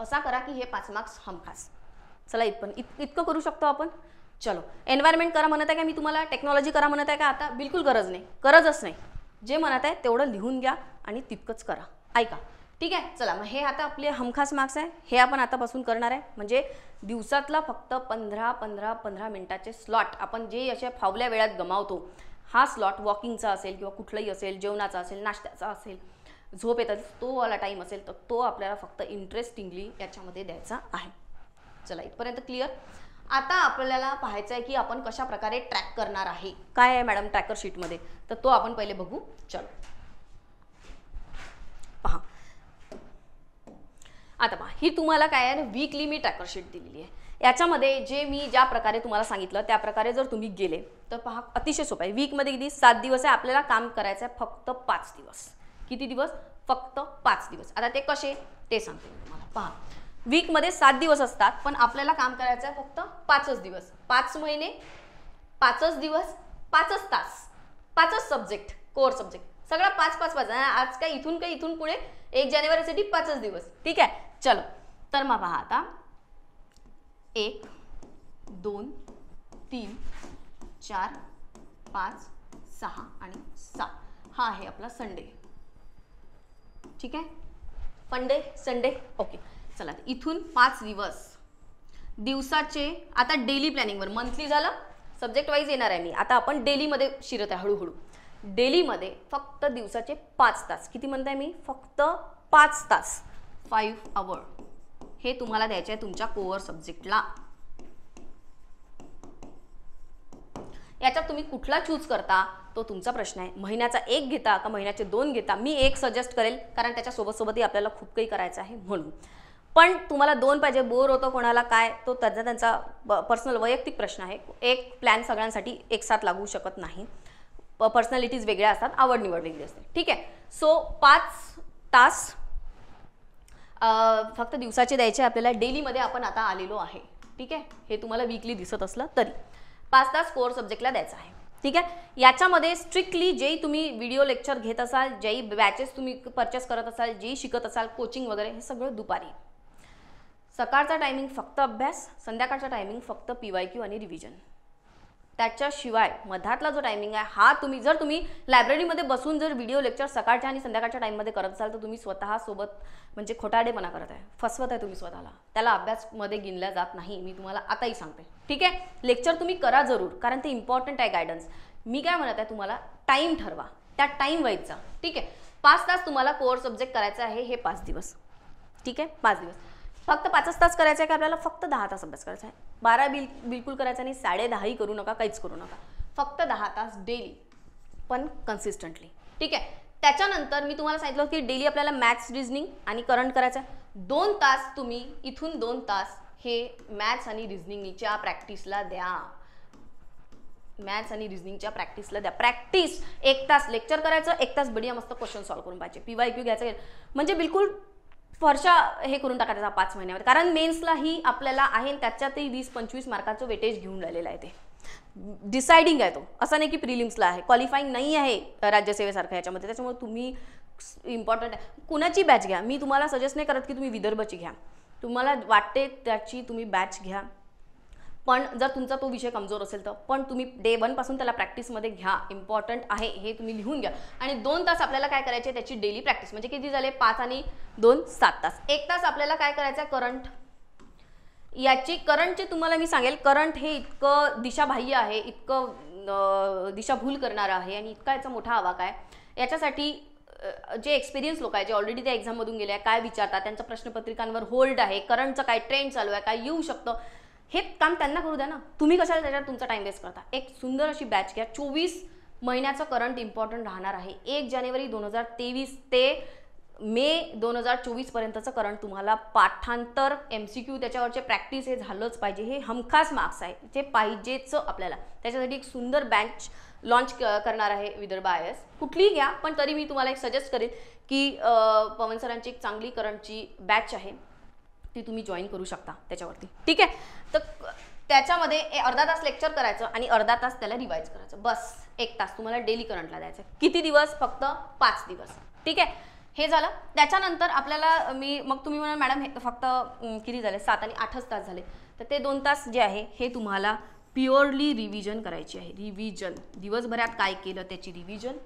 असा करा की हे 5 मार्क्स हमखास. चला इतकं करू शकतो आपण. चलो एन्व्हायरमेंट करा म्हणत आहे का मी तुम्हाला, टेक्नॉलॉजी करा म्हणत आहे का आता? बिलकुल गरजच नाही. जे म्हणत आहे तेवढं लिहून घ्या आणि तितकंच करा. ऐका, ठीक आहे. चला मग हे आता आपले हमखास मार्क्स आहे, हे आपण आतापासून करणार आहे. म्हणजे दिवसातला फक्त 15 मिनिटाचे स्लॉट आपण जे अशा फावल्या वेळात गमावतो, हा स्लॉट वॉकिंगचा असेल किंवा कुठलाही असेल, जेवणाचा असेल, नाश्त्याचा असेल, झोप येतात तो वाला टाईम असेल, तर तो आपल्याला फक्त इंटरेस्टिंगली याच्यामध्ये द्यायचा आहे. चला इथपर्यंत क्लिअर. आता आपल्याला पाहायचं आहे की आपण कशा प्रकारे ट्रॅक करणार आहे. काय आहे मॅडम ट्रॅकर शीटमध्ये, तर तो आपण पहिले बघू. चलो पहा. आता पहा, ही तुम्हाला काय आहे, वीकली मी ट्रॅकर शीट दिलेली आहे. याच्यामध्ये जे मी ज्या प्रकारे तुम्हाला सांगितलं त्या प्रकारे जर तुम्ही गेले तर पहा अतिशय सोपं आहे. वीकमध्ये किती 7 दिवस आहे, आपल्याला काम करायचं आहे फक्त 5 दिवस. किती दिवस? फक्त 5 दिवस. आता ते कसे ते सांगते मी तुम्हाला. पहा, वीकमध्ये 7 दिवस असतात, पण आपल्याला काम करायचं आहे फक्त 5च दिवस. 5 महिने, 5च दिवस, 5च तास, 5च सब्जेक्ट, कोर सब्जेक्ट, सगळा 5. आज काय इथून पुढे 1 जानेवारीसाठी 5च दिवस. ठीक आहे. चलो तर मग पहा आता 1 2 3 4 5 6 आणि 7 हा आहे आपला संडे. ठीक आहे, फंडे संडे. ओके. चला इथून 5 दिवसाचे आता डेली प्लॅनिंगवर, मंथली झालं, सब्जेक्ट वाईज येणार आहे मी. आता आपण डेलीमध्ये शिरत आहे हळूहळू. डेलीमध्ये फक्त दिवसाचे 5 तास. किती म्हणताय मी? फक्त 5 तास, 5 आवर हे तुम्हाला द्यायचे आहे तुमच्या कोअर सब्जेक्टला. याच्यात तुम्ही कुठला चूज करता तो तुमचा प्रश्न आहे. महिन्याचा 1 घेता का महिन्याचे 2 घेता? मी 1 सजेस्ट करेल, कारण त्याच्या सोबतही आपल्याला खूप काही करायचं आहे म्हणून. पण तुम्हाला 2 पाहिजे, बोर होतो कोणाला काय, तो त्यांचा पर्सनल वैयक्तिक प्रश्न आहे. एक प्लॅन सगळ्यांसाठी एकसाथ लागू शकत नाही. पर्सनॅलिटीज वेगळ्या असतात, आवड निवड वेगळी असते. ठीक आहे. सो 5 तास फक्त दिवसाचे द्यायचे आपल्याला. डेलीमध्ये आपण आता आलेलो आहे. ठीक आहे, हे तुम्हाला वीकली दिसत असलं तरी 5 तास कोर सब्जेक्टला द्यायचा आहे. ठीक आहे. याच्यामध्ये स्ट्रिक्टली जेही तुम्ही व्हिडिओ लेक्चर घेत असाल, जेही बॅचेस तुम्ही परचेस करत असाल, जेही शिकत असाल, कोचिंग वगैरे, हे सगळं दुपारी. सकाळचा टायमिंग फक्त अभ्यास, संध्याकाळचा टायमिंग फक्त PYQ आणि रिव्हिजन. त्याच्याशिवाय मधातला जो टायमिंग आहे हा जर तुम्ही लायब्ररीमध्ये बसून जर व्हिडिओ लेक्चर सकाळच्या आणि संध्याकाळच्या टाईममध्ये करत असाल तर तुम्ही स्वतःसोबत म्हणजे खोटारडेपणा करत आहे, फसवत आहे तुम्ही स्वतःला. त्याला अभ्यासमध्ये गिनल्या जात नाही, मी तुम्हाला आताही सांगते. ठीक आहे. लेक्चर तुम्ही करा जरूर, कारण ते इम्पॉर्टंट आहे गायडन्स. मी काय म्हणत आहे, तुम्हाला टाईम ठरवा, त्या टाईम वाईजचा. ठीक आहे. 5 तास तुम्हाला कोअर सब्जेक्ट करायचा आहे, हे 5 दिवस. ठीक आहे, 5 दिवस. फक्त 5च तास करायचं आहे का आपल्याला? फक्त 10 तास अभ्यास करायचा आहे. 12 बिलकुल करायचा नाही, 10:30 करू नका, काहीच करू नका. फक्त 10 तास डेली, पण कन्सिस्टंटली. ठीक आहे. त्याच्यानंतर मी तुम्हाला सांगितलं की डेली आपल्याला मॅथ्स, रिझनिंग आणि करंट करायचं आहे. 2 तास तुम्ही इथून 2 तास हे मॅथ्स आणि रिझनिंगच्या प्रॅक्टिसला द्या. मॅथ्स आणि रिझनिंगच्या प्रॅक्टिसला द्या. प्रॅक्टिस 1 तास लेक्चर करायचं, 1 तास बढिया मस्त क्वेश्चन सॉल्व्ह करून पाहिजे. PYQ घ्यायचं, म्हणजे बिलकुल फरशा हे करून टाकायचा 5 महिन्यामध्ये. कारण मेन्सलाही आपल्याला आहे, त्याच्यातही 20-25 मार्काचं वेटेज घेऊन राहिलेलं आहे. ते डिसाइडिंग आहे, तो असं नाही की प्रिलिम्सला आहे, क्वालिफाईंग नाही आहे राज्यसेवेसारखं याच्यामध्ये. त्याच्यामुळे तुम्ही इम्पॉर्टंट आहे. कुणाची बॅच घ्या, मी तुम्हाला सजेस्ट नाही करत की तुम्ही विदर्भची घ्या. तुम्हाला वाटते त्याची तुम्ही बॅच घ्या, पण जर तुमचा तो विषय कमजोर असेल तर. पण तुम्ही डे 1 पासून त्याला प्रॅक्टिसमध्ये घ्या. इम्पॉर्टंट आहे हे तुम्ही लिहून घ्या. आणि 2 तास आपल्याला काय करायचे, त्याची डेली प्रॅक्टिस. म्हणजे किती झाले? 5 आणि 2 7 तास. 1 तास आपल्याला काय करायचं आहे, करंट. याची करंटचे तुम्हाला मी सांगेल, करंट हे इतकं दिशाबाह्य आहे, इतकं दिशाभूल करणारं आहे आणि इतका याचा मोठा आवाक आहे. याच्यासाठी जे एक्सपिरियन्स लोक आहे, जे ऑलरेडी त्या एक्झाममधून गेले आहे, काय विचारतात, त्यांच्या प्रश्नपत्रिकांवर होल्ड आहे, करंटचं काय ट्रेंड चालू आहे, काय येऊ शकतं, हे काम त्यांना करू द्या ना. तुम्ही कशाला त्याच्यात तुमचा टाइम वेस्ट करता? एक सुंदर अशी बॅच घ्या. 24 महिन्याचं करंट इम्पॉर्टंट राहणार आहे. 1 जानेवारी 2023 ते मे 2024 पर्यंतचं करंट तुम्हाला पाठांतर, MCQ, त्याच्यावरचे प्रॅक्टिस हे झालंच पाहिजे. हे हमखास मार्क्स आहे, जे पाहिजेच आपल्याला. त्याच्यासाठी एक सुंदर बॅच लॉन्च करणार आहे विदर्भ IAS. कुठलीही घ्या, पण तरी मी तुम्हाला एक सजेस्ट करेन की पवन सरांची एक चांगली करंटची बॅच आहे, ती तुम्ही जॉईन करू शकता त्याच्यावरती. ठीक आहे. तर त्याच्यामध्ये अर्धा तास लेक्चर करायचं आणि अर्धा तास त्याला रिवाइज करायचं. बस 1 तास तुम्हाला डेली करंटला द्यायचं. किती दिवस? फक्त 5 दिवस. ठीक आहे. हे झालं. त्याच्यानंतर आपल्याला मग तुम्ही म्हणा मॅडम हे फक्त किती झाले 7 आणि 8च तास झाले, तर ते 2 तास जे आहे हे तुम्हाला प्युअरली रिव्हिजन करायची आहे. रिव्हिजन दिवसभरात काय केलं त्याची रिव्हिजन,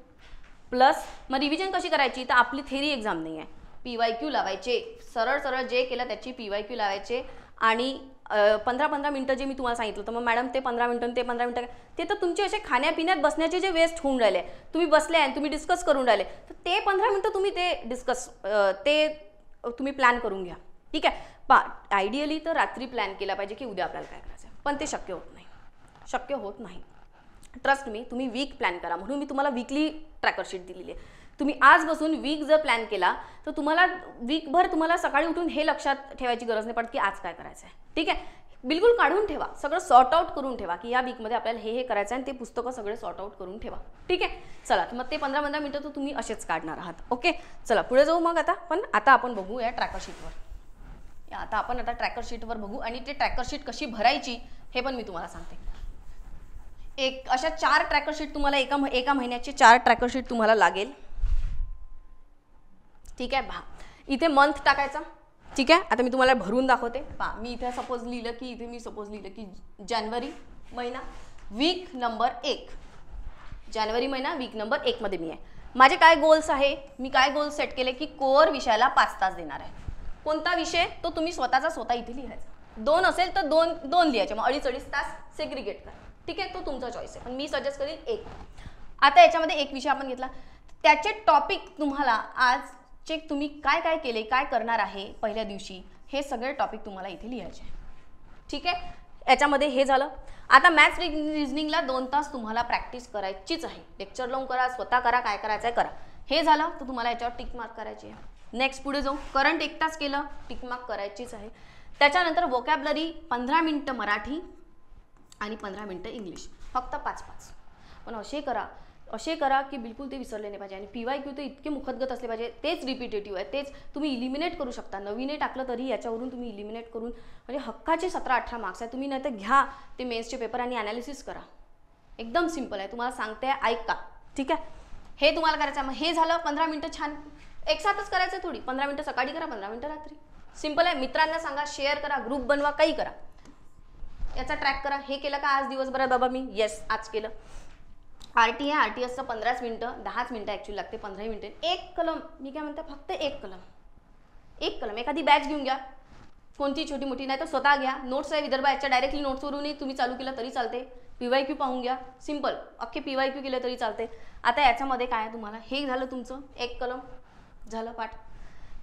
प्लस मग रिव्हिजन कशी करायची, तर आपली थेरी एक्झाम नाही आहे, PYQ लावायचे, सरळ सरळ जे केलं त्याची PYQ लावायचे. आणि 15-15 मिनटं जे मी तुम्हाला सांगितलं, तर मग मॅडम ते 15 मिनटं ते 15 मिनटं ते तर तुमचे असे खाण्यापिण्यात बसण्याचे जे वेस्ट होऊन राहिले, तुम्ही बसले आणि तुम्ही डिस्कस करून राहिले, तर ते 15 मिनटं तुम्ही ते तुम्ही प्लॅन करून घ्या. ठीक आहे. आयडियली तर रात्री प्लॅन केला पाहिजे की उद्या आपल्याला काय करायचं, पण ते शक्य होत नाही. ट्रस्ट मी, तुम्ही वीक प्लॅन करा. म्हणून मी तुम्हाला वीकली ट्रॅकर शीट दिलेली आहे. तुम्ही आज बसून वीक जर प्लॅन केला तर तुम्हाला वीकभर तुम्हाला सकाळी उठून हे लक्षात ठेवायची गरज नाही पडत की आज काय करायचं आहे. ठीक आहे. बिलकुल काढून ठेवा, सगळं सॉर्ट आउट करून ठेवा की या वीकमध्ये आपल्याला हे करायचं आहे आणि ते पुस्तकं सगळे सॉर्ट आउट करून ठेवा. ठीक आहे. चला, तर मग ते 15-15 मिनटं तर तुम्ही असेच काढणार आहात. ओके, चला पुढे जाऊ मग. आता आपण बघू या ट्रॅकर शीटवर. आता ट्रॅकर शीटवर बघू आणि ते ट्रॅकर शीट कशी भरायची हे पण मी तुम्हाला सांगते. अशा 4 ट्रॅकर शीट तुम्हाला एका महिन्याची 4 ट्रॅकर शीट तुम्हाला लागेल. ठीक आहे. इथे मंथ टाकायचा. ठीक आहे. आता मी तुम्हाला भरून दाखवते. मी इथे सपोज लिहिलं की जानेवारी महिना वीक नंबर 1, जानेवारी महिना वीक नंबर 1 मध्ये मी आहे. माझे काय गोल्स आहे, मी काय गोल्स सेट केले की कोर विषयाला 5 तास देणार आहे. कोणता विषय तो तुम्ही स्वतः इथे लिहायचा. 2 असेल तर 2 लिहायचे, मग 2.5 तास सेग्रिगेट करा. ठीक आहे. तो तुमचा चॉईस आहे, पण मी सजेस्ट करेन 1. आता याच्यामध्ये एक विषय आपण घेतला, त्याचे टॉपिक तुम्हाला आज चेक तुम्ही काय काय केले, काय करणार आहे पहिल्या दिवशी, हे सगळे टॉपिक तुम्हाला इथे लिहायचे. ठीक आहे. याच्यामध्ये हे झालं. आता मॅथ्स रिझनिंगला 2 तास तुम्हाला प्रॅक्टिस करायचीच आहे. लेक्चर लावून करा, स्वतः करा, काय करायचं आहे करा. हे झालं तर तुम्हाला याच्यावर टिक मार्क करायची आहे. नेक्स्ट पुढे जाऊ. करंट 1 तास केलं, टिक मार्क करायचीच आहे. त्याच्यानंतर वोकॅबलरी 15 मिनटं मराठी आणि 15 मिनटं इंग्लिश, फक्त 5-5. पण असे करा की बिलकुल ते विसरले नाही पाहिजे. आणि PYQ ते इतके मुखद्गत असले पाहिजे, तेच रिपिटेटिव्ह आहे, तेच तुम्ही इलिमिनेट करू शकता. नवीन टाकलं तरी याच्यावरून तुम्ही इलिमिनेट करून म्हणजे हक्काचे 17-18 मार्क्स आहे. तुम्ही नाही तर घ्या ते मेन्सचे पेपर आणि ॲनालिसिस करा. एकदम सिम्पल आहे, तुम्हाला सांगते, ऐका. ठीक आहे. हे तुम्हाला करायचं आहे. मग हे झालं. 15 मिनटं छान एकसाथच करायचं, थोडी 15 मिनटं सकाळी करा, 15 मिनटं रात्री. सिम्पल आहे. मित्रांना सांगा, शेअर करा, ग्रुप बनवा, काही करा. याचा ट्रॅक करा. हे केलं का आज दिवसभरात बाबा मी? येस, आज केलं. RT आहे, RTSचं 15 मिनटं, 10 मिनटं ॲक्च्युअली लागते, 15 मिनटं. एक कलम, मी काय म्हणते, फक्त एक कलम. एखादी बॅच घेऊन घ्या, कोणती छोटी मोठी, नाही तर स्वतः घ्या. नोट्स आहे विदर्भ याच्या डायरेक्टली नोट्सवरूनही तुम्ही चालू केलं तरी चालते. PYQ पाहून घ्या, सिम्पल, अख्खे PYQ केलं तरी चालते. आता याच्यामध्ये काय आहे, तुम्हाला हे झालं तुमचं एक कलम झालं पाठ.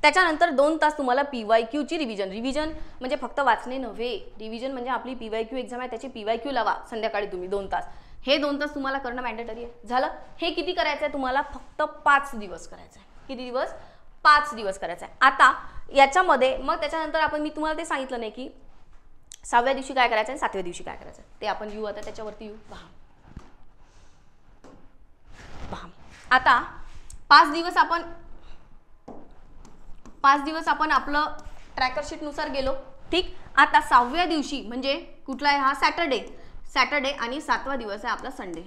त्याच्यानंतर 2 तास तुम्हाला PYQची रिव्हिजन म्हणजे फक्त वाचणे नव्हे. रिव्हिजन म्हणजे आपली PYQ एक्झाम आहे, त्याची PYQ लावा संध्याकाळी तुम्ही 2 तास. हे 2 तास तुम्हाला करणं मॅन्डेटरी आहे. झालं. हे किती करायचं आहे तुम्हाला? फक्त 5 दिवस करायचं आहे. किती दिवस? 5 दिवस करायचं आहे. आता याच्यामध्ये मग त्याच्यानंतर मी तुम्हाला ते सांगितलं नाही की 6व्या दिवशी काय करायचं आणि 7व्या दिवशी काय करायचं, ते आपण येऊ. आता त्याच्यावरती येऊ. पहा आता 5 दिवस आपण आपलं ट्रॅकर शीटनुसार गेलो. ठीक. आता 6व्या दिवशी म्हणजे कुठला आहे हा? सॅटर्डे आणि 7वा दिवस आहे आपला संडे.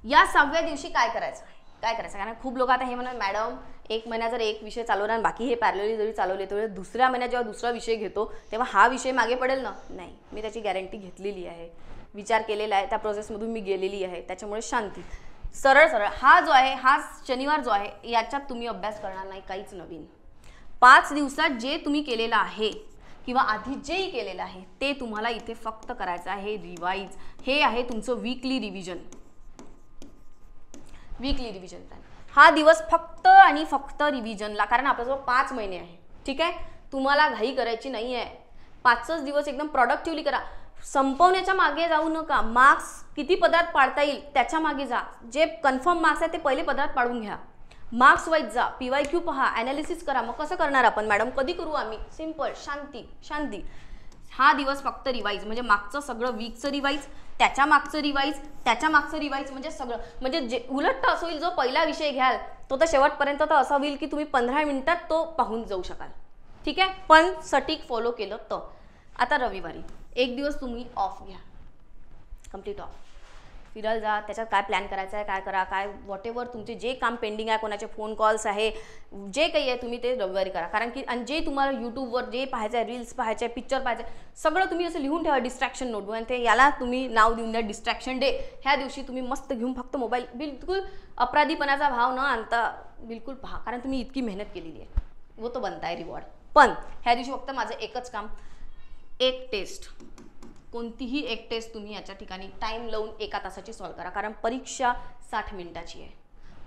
या 6व्या दिवशी काय करायचं? कारण खूप लोक आता हे म्हणतात, मॅडम 1 महिना जर एक विषय चालवला आणि बाकी हे पॅरलली जरी चालवले तर दुसऱ्या महिन्यात जेव्हा दुसरा विषय घेतो तेव्हा हा विषय मागे पडेल ना? नाही, मी त्याची गॅरंटी घेतलेली आहे, विचार केलेला आहे, त्या प्रोसेसमधून मी गेलेली आहे. त्याच्यामुळे शांती, सरळ हा जो आहे, हा शनिवार जो आहे, याच्यात तुम्ही अभ्यास करणार नाही काहीच नवीन. 5 दिवसात जे तुम्ही केलेलं आहे किंवा आधी जेही केलेलं आहे ते तुम्हाला इथे फक्त करायचं आहे रिवाइज. हे आहे तुमचं वीकली रिव्हिजन प्लॅन. हा दिवस फक्त आणि फक्त रिव्हिजनला, कारण आपल्याजवळ 5 महिने आहे. ठीक आहे. तुम्हाला घाई करायची नाही आहे. 5च दिवस एकदम प्रोडक्टिव्हली करा. संपवण्याच्या मागे जाऊ नका. मार्क्स किती पदार्थ पाडता येईल त्याच्या मागे जा. जे कन्फर्म मार्क्स आहेत ते पहिले पदार्थ पाडून घ्या. मार्क्स वाईज जा, PYQ पहा, ॲनालिसिस करा. मग कसं करणार आपण मॅडम? कधी करू आम्ही? सिम्पल, शांती. हा दिवस फक्त रिवाइज, म्हणजे मागचं सगळं वीकचं रिवाइज, त्याच्या मागचं रिवाइज म्हणजे सगळं. म्हणजे जे उलट असं होईल, जो पहिला विषय घ्याल तो तर शेवटपर्यंत तर असं होईल की तुम्ही 15 मिनिटात तो पाहून जाऊ शकाल. ठीक आहे. पण सटीक फॉलो केलं तर. आता रविवारी 1 दिवस तुम्ही ऑफ घ्या, कंप्लीट ऑफ. फिरायला जा, त्याच्यात काय प्लॅन करायचा आहे, काय करा, काय व्हॉटेवर तुमचे जे काम पेंडिंग आहे, कोणाचे फोन कॉल्स आहे, जे काही आहे तुम्ही ते रविवारी करा. कारण की आणि जे तुम्हाला यूट्यूबवर जे पाहायचं आहे, रील्स पाहायचे आहे, पिक्चर पाहायचं आहे, सगळं तुम्ही असं लिहून ठेवा डिस्ट्रॅक्शन नोटबुक. आणि ते याला तुम्ही नाव देऊन द्या डिस्ट्रॅक्शन डे. ह्या दिवशी तुम्ही मस्त घेऊन फक्त मोबाईल, बिलकुल अपराधीपणाचा भाव न आणता बिलकुल पहा, कारण तुम्ही इतकी मेहनत केलेली आहे, वो तो बनता आहे रिवॉर्ड. पण ह्या दिवशी फक्त माझं एकच काम, एक टेस्ट, कोणतीही एक टेस्ट तुम्ही याच्या ठिकाणी टाईम लावून 1 तासाची सॉल्व करा. कारण परीक्षा 60 मिनिटाची आहे.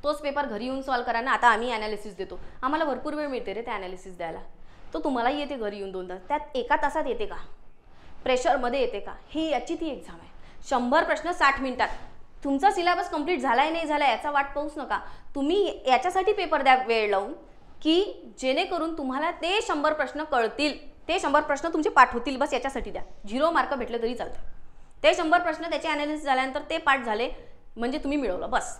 तोच पेपर घरी येऊन सॉल्व करा ना. आता आम्ही ॲनालिसिस देतो, आम्हाला भरपूर वेळ मिळते रे ते ॲनालिसिस द्यायला, तो तुम्हालाही येते घरी येऊन 2 तास. त्यात 1 तासात येते का, प्रेशरमध्ये येते का, ही याची ती एक्झाम आहे. 100 प्रश्न 60 मिनिटात. तुमचा सिलेबस कंप्लीट झालाय नाही झाला याचा वाट पाहूच नका. तुम्ही याच्यासाठी पेपर द्या वेळ लावून, की जेणेकरून तुम्हाला ते 100 प्रश्न कळतील, ते 100 प्रश्न तुमचे पाठ होतील. बस याच्यासाठी द्या. 0 मार्क भेटले तरी चालतं. ते 100 प्रश्न त्याचे ॲनालिसिस झाल्यानंतर ते पाठ झाले म्हणजे तुम्ही मिळवलं. बस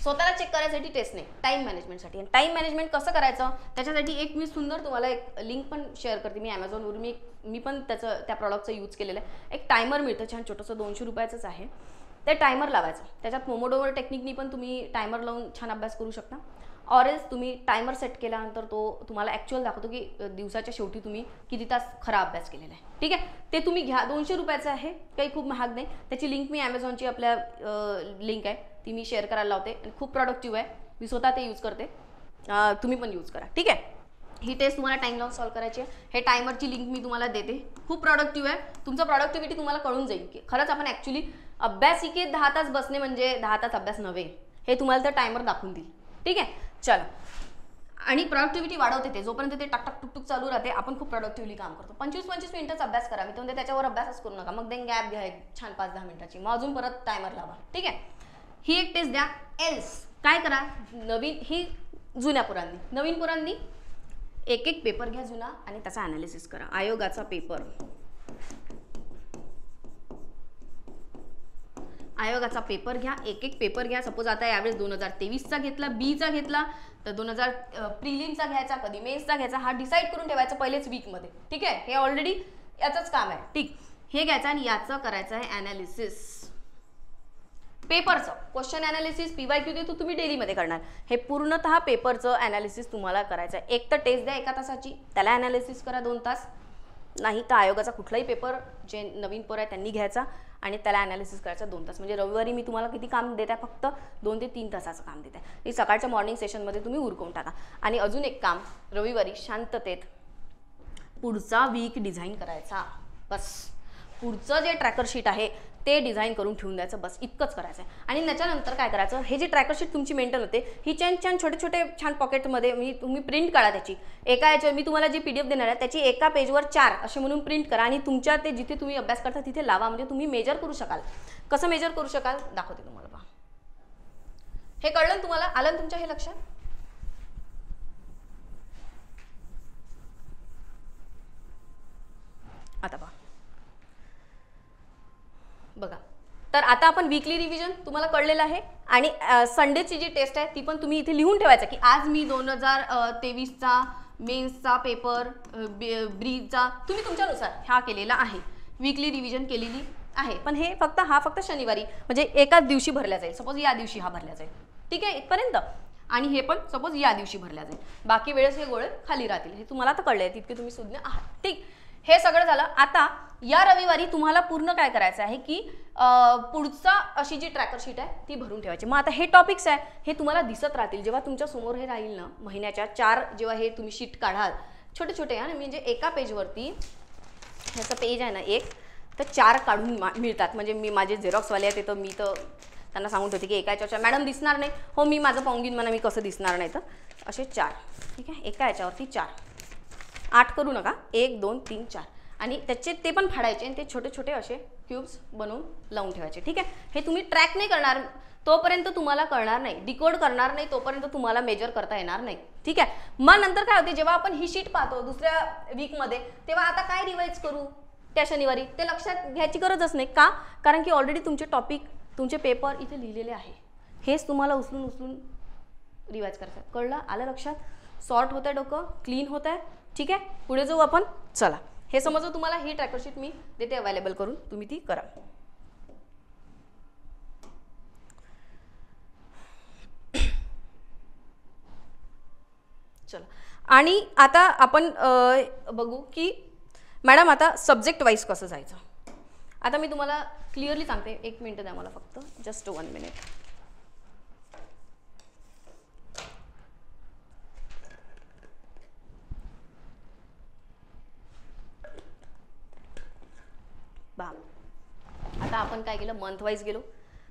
स्वतःला चेक करायसाठी टेस्ट नाही, टाईम मॅनेजमेंटसाठी. आणि टाईम मॅनेजमेंट कसं करायचं त्याच्यासाठी एक मी सुंदर तुम्हाला एक लिंक पण शेअर करते. मी ॲमेझॉनवरून मी पण त्या प्रॉडक्टचा यूज केलेलं आहे. एक टायमर मिळतं छान छोटंसं, 200 रुपयाचंच आहे. ते टायमर लावायचं. त्याच्यात पोमोडोरो टेक्निकनी पण तुम्ही टायमर लावून छान अभ्यास करू शकता. ऑरेल्स तुम्ही टायमर सेट केल्यानंतर तो तुम्हाला ॲक्च्युअल दाखवतो की दिवसाच्या शेवटी तुम्ही किती तास खरा अभ्यास केलेला आहे. ठीक आहे, ते तुम्ही घ्या. 200 रुपयाचं आहे, काही खूप महाग नाही. त्याची लिंक मी ॲमेझॉनची आपल्या लिंक आहे ती मी शेअर करायला लावते. आणि खूप प्रोडक्टिव्ह आहे, मी स्वतः ते यूज करते, तुम्ही पण यूज करा. ठीक आहे, ही टेस्ट तुम्हाला टाईम लावून सॉल्व करायची आहे. हे टायमरची लिंक मी तुम्हाला देते. खूप प्रोडक्टिव्ह आहे. तुमचं प्रोडक्टिव्हिटी तुम्हाला कळून जाईल की खरंच आपण ॲक्च्युली अभ्यासिकेत 10 तास बसणे म्हणजे 10 तास अभ्यास नव्हे, हे तुम्हाला तर टायमर दाखवून देईल. ठीक आहे, चला. आणि प्रोडक्टिव्हिटी वाढवते ते, जोपर्यंत ते टकटक टुकटुक चालू राहते आपण खूप प्रोडक्टिव्हली काम करतो. 25-25 मिनिटाचा अभ्यास करा. मी तर त्याच्यावर अभ्यासच करू नका. मग देन गॅप घ्या छान 5-10 मिनिटाची, मग अजून परत टायमर लावा. ठीक आहे, ही एक टेस्ट द्या. एल्स काय करा, नवीन ही जुन्या पुरांनी, नवीन पुरांनी एक पेपर घ्या जुना आणि त्याचा ॲनालिसिस करा. आयोगाचा पेपर, आयोगाचा पेपर घ्या. एक पेपर घ्या. सपोज आता यावेळेस 2023चा घेतला, बीचा घेतला, तर 2000 प्रिलिमचा घ्यायचा, कधी मेन्सचा घ्यायचा, हा डिसाईड करून ठेवायचा पहिलेच वीकमध्ये. ठीक आहे, हे ऑलरेडी याचंच काम आहे. ठीक, हे घ्यायचं आणि याचं करायचं आहे ॲनालिसिस. पेपरचं क्वेश्चन ॲनालिसिस PYQ ते तुम्ही डेलीमध्ये करणार. हे पूर्णतः पेपरचं ॲनालिसिस तुम्हाला करायचं आहे. एक तर टेस्ट द्या 1 तासाची, त्याला ॲनालिसिस करा 2 तास. नाही तर आयोगाचा कुठलाही पेपर जे नवीन पोर आहे त्यांनी घ्यायचा आणि त्याला ॲनालिसिस करायचा 2 तास. म्हणजे रविवारी मी तुम्हाला किती काम देत आहे, फक्त 2 ते 3 तासाचं काम देत आहे. हे सकाळच्या मॉर्निंग सेशनमध्ये तुम्ही उरकवून टाका. आणि अजून एक काम, रविवारी शांततेत पुढचा वीक डिझाईन करायचा. बस पुढचं जे ट्रॅकर शीट आहे ते डिझाईन करून ठेवून द्यायचं. बस इतकंच करायचं आहे. आणि त्याच्यानंतर काय करायचं, हे जे ट्रॅकर शीट तुमची मेंटेन होते ही छान छोटे छोटे छान पॉकेटमध्ये तुम्ही प्रिंट काढा त्याची. एका याच्यावर मी तुम्हाला जी PDF देणार आहे त्याची एका पेजवर 4 असे म्हणून प्रिंट करा आणि तुमच्या ते जिथे तुम्ही अभ्यास करता तिथे लावा. म्हणजे तुम्ही मेजर करू शकाल. कसं मेजर करू शकाल दाखवते तुम्हाला. पहा, हे कळलं तुम्हाला, आलं तुमच्या हे लक्षात. आता पहा बघा, तर आता आपण वीकली रिव्हिजन तुम्हाला कळलेलं आहे. आणि संडेची जी टेस्ट आहे ती पण तुम्ही इथे लिहून ठेवायचं की आज मी 2023चा मेन्सचा पेपर, ब्रीचा तुम्ही तुमच्यानुसार हा केलेला आहे, वीकली रिव्हिजन केलेली आहे. पण हे फक्त शनिवारी म्हणजे एकाच दिवशी भरल्या जाईल. सपोज या दिवशी हा भरल्या जाईल. ठीक आहे, इथपर्यंत. आणि हे पण सपोज या दिवशी भरल्या जाईल. बाकी वेळेस हे गोळे खाली राहतील. हे तुम्हाला आता कळले, तितके तुम्ही सुज्ञ आहात. ठीक, हे सगळं झालं. आता या रविवारी तुम्हाला पूर्ण काय करायचं आहे की पुढचा अशी जी ट्रॅकर शीट आहे ती भरून ठेवायची. मग आता हे टॉपिक्स आहे हे तुम्हाला दिसत राहतील जेव्हा तुमच्या समोर हे राहील ना, महिन्याच्या 4 जेव्हा हे तुम्ही शीट काढाल छोटे छोटे आहे. म्हणजे एका पेजवरती, ह्याचं पेज आहे ना एक, तर 4 काढून मिळतात. म्हणजे मी माझे झेरॉक्सवाले आहे ते तर मी तर त्यांना सांगून ठेवते की एका याच्यावर मॅडम दिसणार नाही. हो, मी माझं पाहून घेईन म्हणा मी कसं दिसणार नाही. तर असे 4. ठीक आहे, एका याच्यावरती 4, 8 करू नका, 1 2 3 4. आणि त्याचे ते पण फाडायचे आणि ते छोटे छोटे असे क्यूब्स बनवून लावून ठेवायचे. ठीक आहे, हे तुम्ही ट्रॅक नाही करणार तोपर्यंत तुम्हाला कळणार नाही, डिकोड करणार नाही तोपर्यंत तुम्हाला मेजर करता येणार नाही. ठीक आहे, मग नंतर काय होते, जेव्हा आपण ही शीट पाहतो दुसऱ्या वीकमध्ये, तेव्हा आता काय रिवाइज करू त्या शनिवारी ते लक्षात घ्यायची गरजच नाही. का? कारण की ऑलरेडी तुमचे टॉपिक, तुमचे पेपर इथे लिहिलेले आहे. हेच तुम्हाला उचलून रिवाइज करायचं. कळलं, आलं लक्षात. सॉर्ट होत आहे डोकं, क्लीन होत आहे. ठीक आहे, पुढे जाऊ आपण. चला, हे समजलं तुम्हाला. ही ट्रॅकर शीट मी देते अवेलेबल करून, तुम्ही ती करा. चला, आणि आता आपण बघू की मॅडम आता सब्जेक्ट वाईज कसं जायचं. आता मी तुम्हाला क्लिअरली सांगते, 1 मिनिट द्या मला फक्त, जस्ट 1 मिनिट. आता आपण काय केलं, मंथ वाईज गेलो,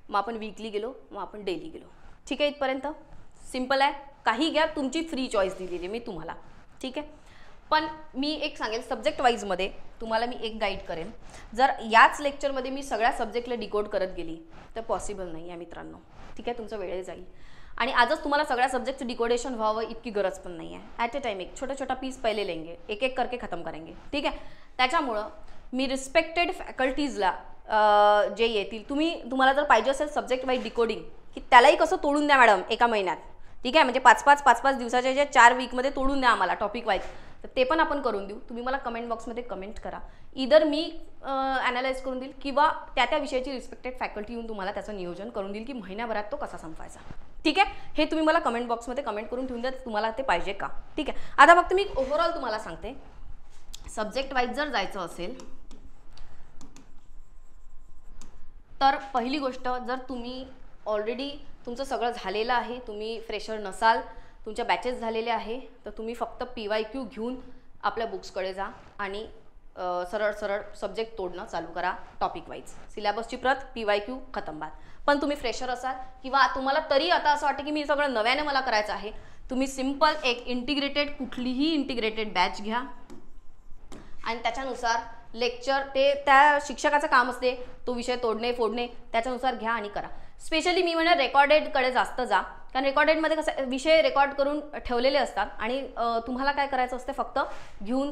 मग आपण वीकली गेलो, मग आपण डेली गेलो. ठीक आहे, इथपर्यंत सिम्पल आहे. काही घ्या, तुमची फ्री चॉईस दिलेली आहे मी तुम्हाला. ठीक आहे, पण मी एक सांगेल, सब्जेक्ट वाईजमध्ये तुम्हाला मी एक गाईड करेन. जर याच लेक्चरमध्ये मी सगळ्या सब्जेक्टला डिकोड करत गेली तर पॉसिबल नाही आहे मित्रांनो. ठीक आहे, तुमचा वेळ जाईल. आणि आजच तुम्हाला सगळ्या सब्जेक्टचं डिकोडेशन व्हावं इतकी गरज पण नाही आहे. ॲट अ टाइम एक छोटा छोटा पीस पहिले लेंगे, एक एक करके खतम करेंगे. ठीक आहे, त्याच्यामुळं मी रिस्पेक्टेड फॅकल्टीजला जे येतील, तुम्हाला जर पाहिजे असेल सब्जेक्ट वाईज डिकोडिंग, की त्यालाही कसं तोडून द्या मॅडम एका महिन्यात. ठीक आहे, म्हणजे 5-5 दिवसाच्या जे 4 वीकमध्ये तोडून द्या आम्हाला टॉपिक वाईज, तर ते पण आपण करून देऊ. तुम्ही मला कमेंट बॉक्समध्ये कमेंट करा. इधर मी ॲनालाइज करून देईल किंवा त्या विषयाची रिस्पेक्टेड फॅकल्टी येऊन तुम्हाला त्याचं नियोजन करून देईल की महिन्याभरात तो कसा संपवायचा. ठीक आहे, हे तुम्ही मला कमेंट बॉक्समध्ये कमेंट करून ठेवून द्या तुम्हाला ते पाहिजे का. ठीक आहे, आता फक्त मी ओव्हरऑल तुम्हाला सांगते, सब्जेक्ट वाईज जर जायचं असेल तर पहिली गोष्ट, जर तुम्ही ऑलरेडी तुमचं सगळं झालेलं आहे, तुम्ही फ्रेशर नसाल, तुमच्या बॅचेस झालेले आहे, तर तुम्ही फक्त PYQ घेऊन आपल्या बुक्सकडे जा आणि सरळ सरळ सब्जेक्ट तोडणं चालू करा टॉपिक वाईज. सिलेबसची प्रत, PYQ, खतम बात. पण तुम्ही फ्रेशर असाल किंवा तुम्हाला तरी आता असं वाटतं की मी सगळं नव्याने मला करायचं आहे, तुम्ही सिम्पल एक इंटिग्रेटेड, कुठलीही इंटिग्रेटेड बॅच घ्या आणि त्याच्यानुसार लेक्चर, ते त्या शिक्षकाचं काम असते तो विषय तोडणे फोडणे, त्याच्यानुसार घ्या आणि करा. स्पेशली मी म्हणेन रेकॉर्डेडकडे जास्त जा, कारण रेकॉर्डेडमध्ये कसं विषय रेकॉर्ड करून ठेवलेले असतात आणि तुम्हाला काय करायचं असते, फक्त घेऊन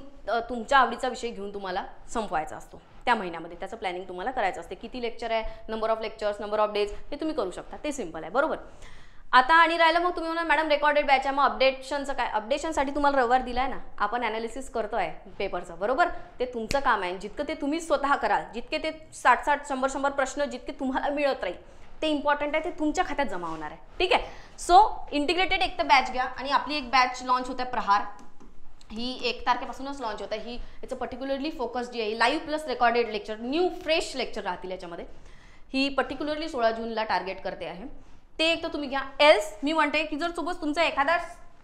तुमच्या आवडीचा विषय घेऊन तुम्हाला संपवायचा असतो त्या महिन्यामध्ये. त्याचं प्लॅनिंग तुम्हाला करायचं असते. किती लेक्चर आहे, number of lectures, number of days, हे तुम्ही करू शकता. ते सिम्पल आहे, बरोबर. आता आणि राहिलं मग तुम्ही म्हणा मॅडम रेकॉर्डेड बॅच आहे, मग अपडेशनचं काय. अपडेशनसाठी तुम्हाला रविवार दिला आहे ना, आपण ॲनालिसिस करतो आहे पेपरचं, बरोबर. ते तुमचं काम आहे. जितकं ते तुम्ही स्वतः कराल, जितके ते 60-60, 100-100 प्रश्न जितके तुम्हाला मिळत राहील ते इम्पॉर्टंट आहे, ते तुमच्या खात्यात जमा होणार आहे. ठीक आहे, सो इंटिग्रेटेड एक तर बॅच घ्या. आणि आपली एक बॅच लॉन्च होत आहे प्रहार, ही 1 तारखेपासूनच लॉन्च होत आहे. ही याचं पर्टिक्युलरली फोकस जी आहे, live plus recorded lecture, new fresh lecture राहतील याच्यामध्ये. ही पर्टिक्युलरली 16 जूनला टार्गेट करते आहे. ते एक तर तुम्ही घ्या. एल्स मी म्हणते की जर सोबत तुमचा एखादा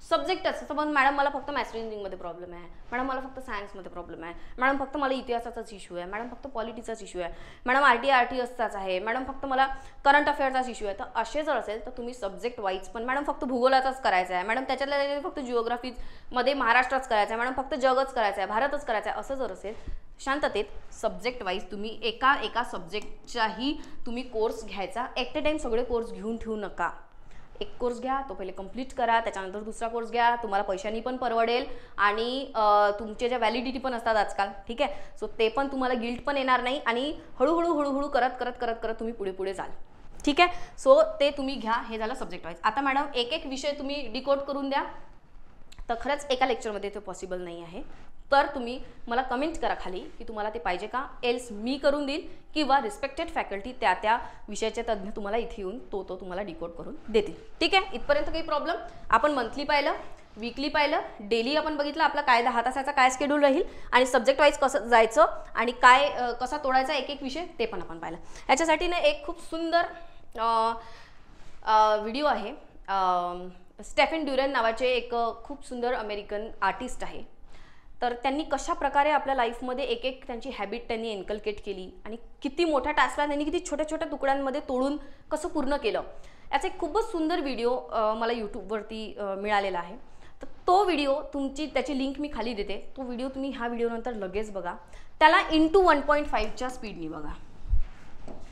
सब्जेक्ट असतं, पण मॅडम मला फक्त मॅथ्स रिजनिंगमध्ये प्रॉब्लेम आहे, मॅडम मला फक्त सायन्समध्ये प्रॉब्लेम आहे, मॅडम फक्त मला इतिहासाचाच इश्यू आहे, मॅडम फक्त पॉलिटिचाच इश्यू आहे, मॅडम RTIचाच आहे, मॅडम फक्त मला करंट अफेअर्सचाच इश्यू आहे, तर असे जर असेल तर तुम्ही सब्जेक्ट वाईज पण, मॅडम फक्त भूगोलाचाच करायचा आहे, मॅडम त्याच्यातल्या फक्त जिओग्राफीमध्ये महाराष्ट्राच करायचं आहे, मॅडम फक्त जगच करायचं आहे, भारतच करायचं आहे, असं जर असेल, शांततेत सब्जेक्ट वाईज तुम्ही एका सब्जेक्टचाही तुम्ही कोर्स घ्यायचा. ॲट अ टाइम सगळे कोर्स घेऊन ठेवू नका. एक कोर्स घ्या, तो पहिले कंप्लीट करा, त्याच्यानंतर दुसरा कोर्स घ्या. तुम्हाला पैशांनी पण परवडेल आणि तुमचे ज्या व्हॅलिडिटी पण असतात आजकाल. ठीक आहे, सो ते पण तुम्हाला गिल्ट पण येणार नाही आणि हळूहळू करत तुम्ही पुढे जाल. ठीक आहे, सो ते तुम्ही घ्या. हे झालं सब्जेक्ट वाईज. आता मॅडम एक विषय तुम्ही डिकोड करून द्या, तर खरंच एका लेक्चरमध्ये ते पॉसिबल नाही आहे. तर तुम्ही मला कमेंट करा खाली की तुम्हाला ते पाहिजे का, एल्स मी करून देईल किंवा रिस्पेक्टेड फॅकल्टी त्या विषयाचे तज्ज्ञ तुम्हाला इथे येऊन तो तुम्हाला डिकोड करून देतील. ठीक आहे, इथपर्यंत काही प्रॉब्लेम. आपण मंथली पाहिलं, वीकली पाहिलं, डेली आपण बघितलं आपला काय 10 तासाचा काय शेड्यूल राहील आणि सब्जेक्ट वाईज कसं जायचं आणि काय कसा तोडायचा एक विषय ते पण आपण पाहिलं. याच्यासाठी ना एक खूप सुंदर व्हिडिओ आहे. स्टेफन ड्युरेन नावाचे एक खूप सुंदर अमेरिकन आर्टिस्ट आहे. तर त्यांनी कशा प्रकारे आपल्या लाईफमध्ये एक त्यांची हॅबिट त्यांनी इन्कल्केट केली आणि किती मोठ्या टास्कला त्यांनी किती छोट्या छोट्या तुकड्यांमध्ये तोडून कसं पूर्ण केलं, याचा एक खूपच सुंदर व्हिडिओ मला यूट्यूबवरती मिळालेला आहे. तर तो व्हिडिओ त्याची लिंक मी खाली देते. तो व्हिडिओ तुम्ही ह्या व्हिडिओनंतर लगेच बघा. त्याला × 1.5च्या स्पीडनी बघा.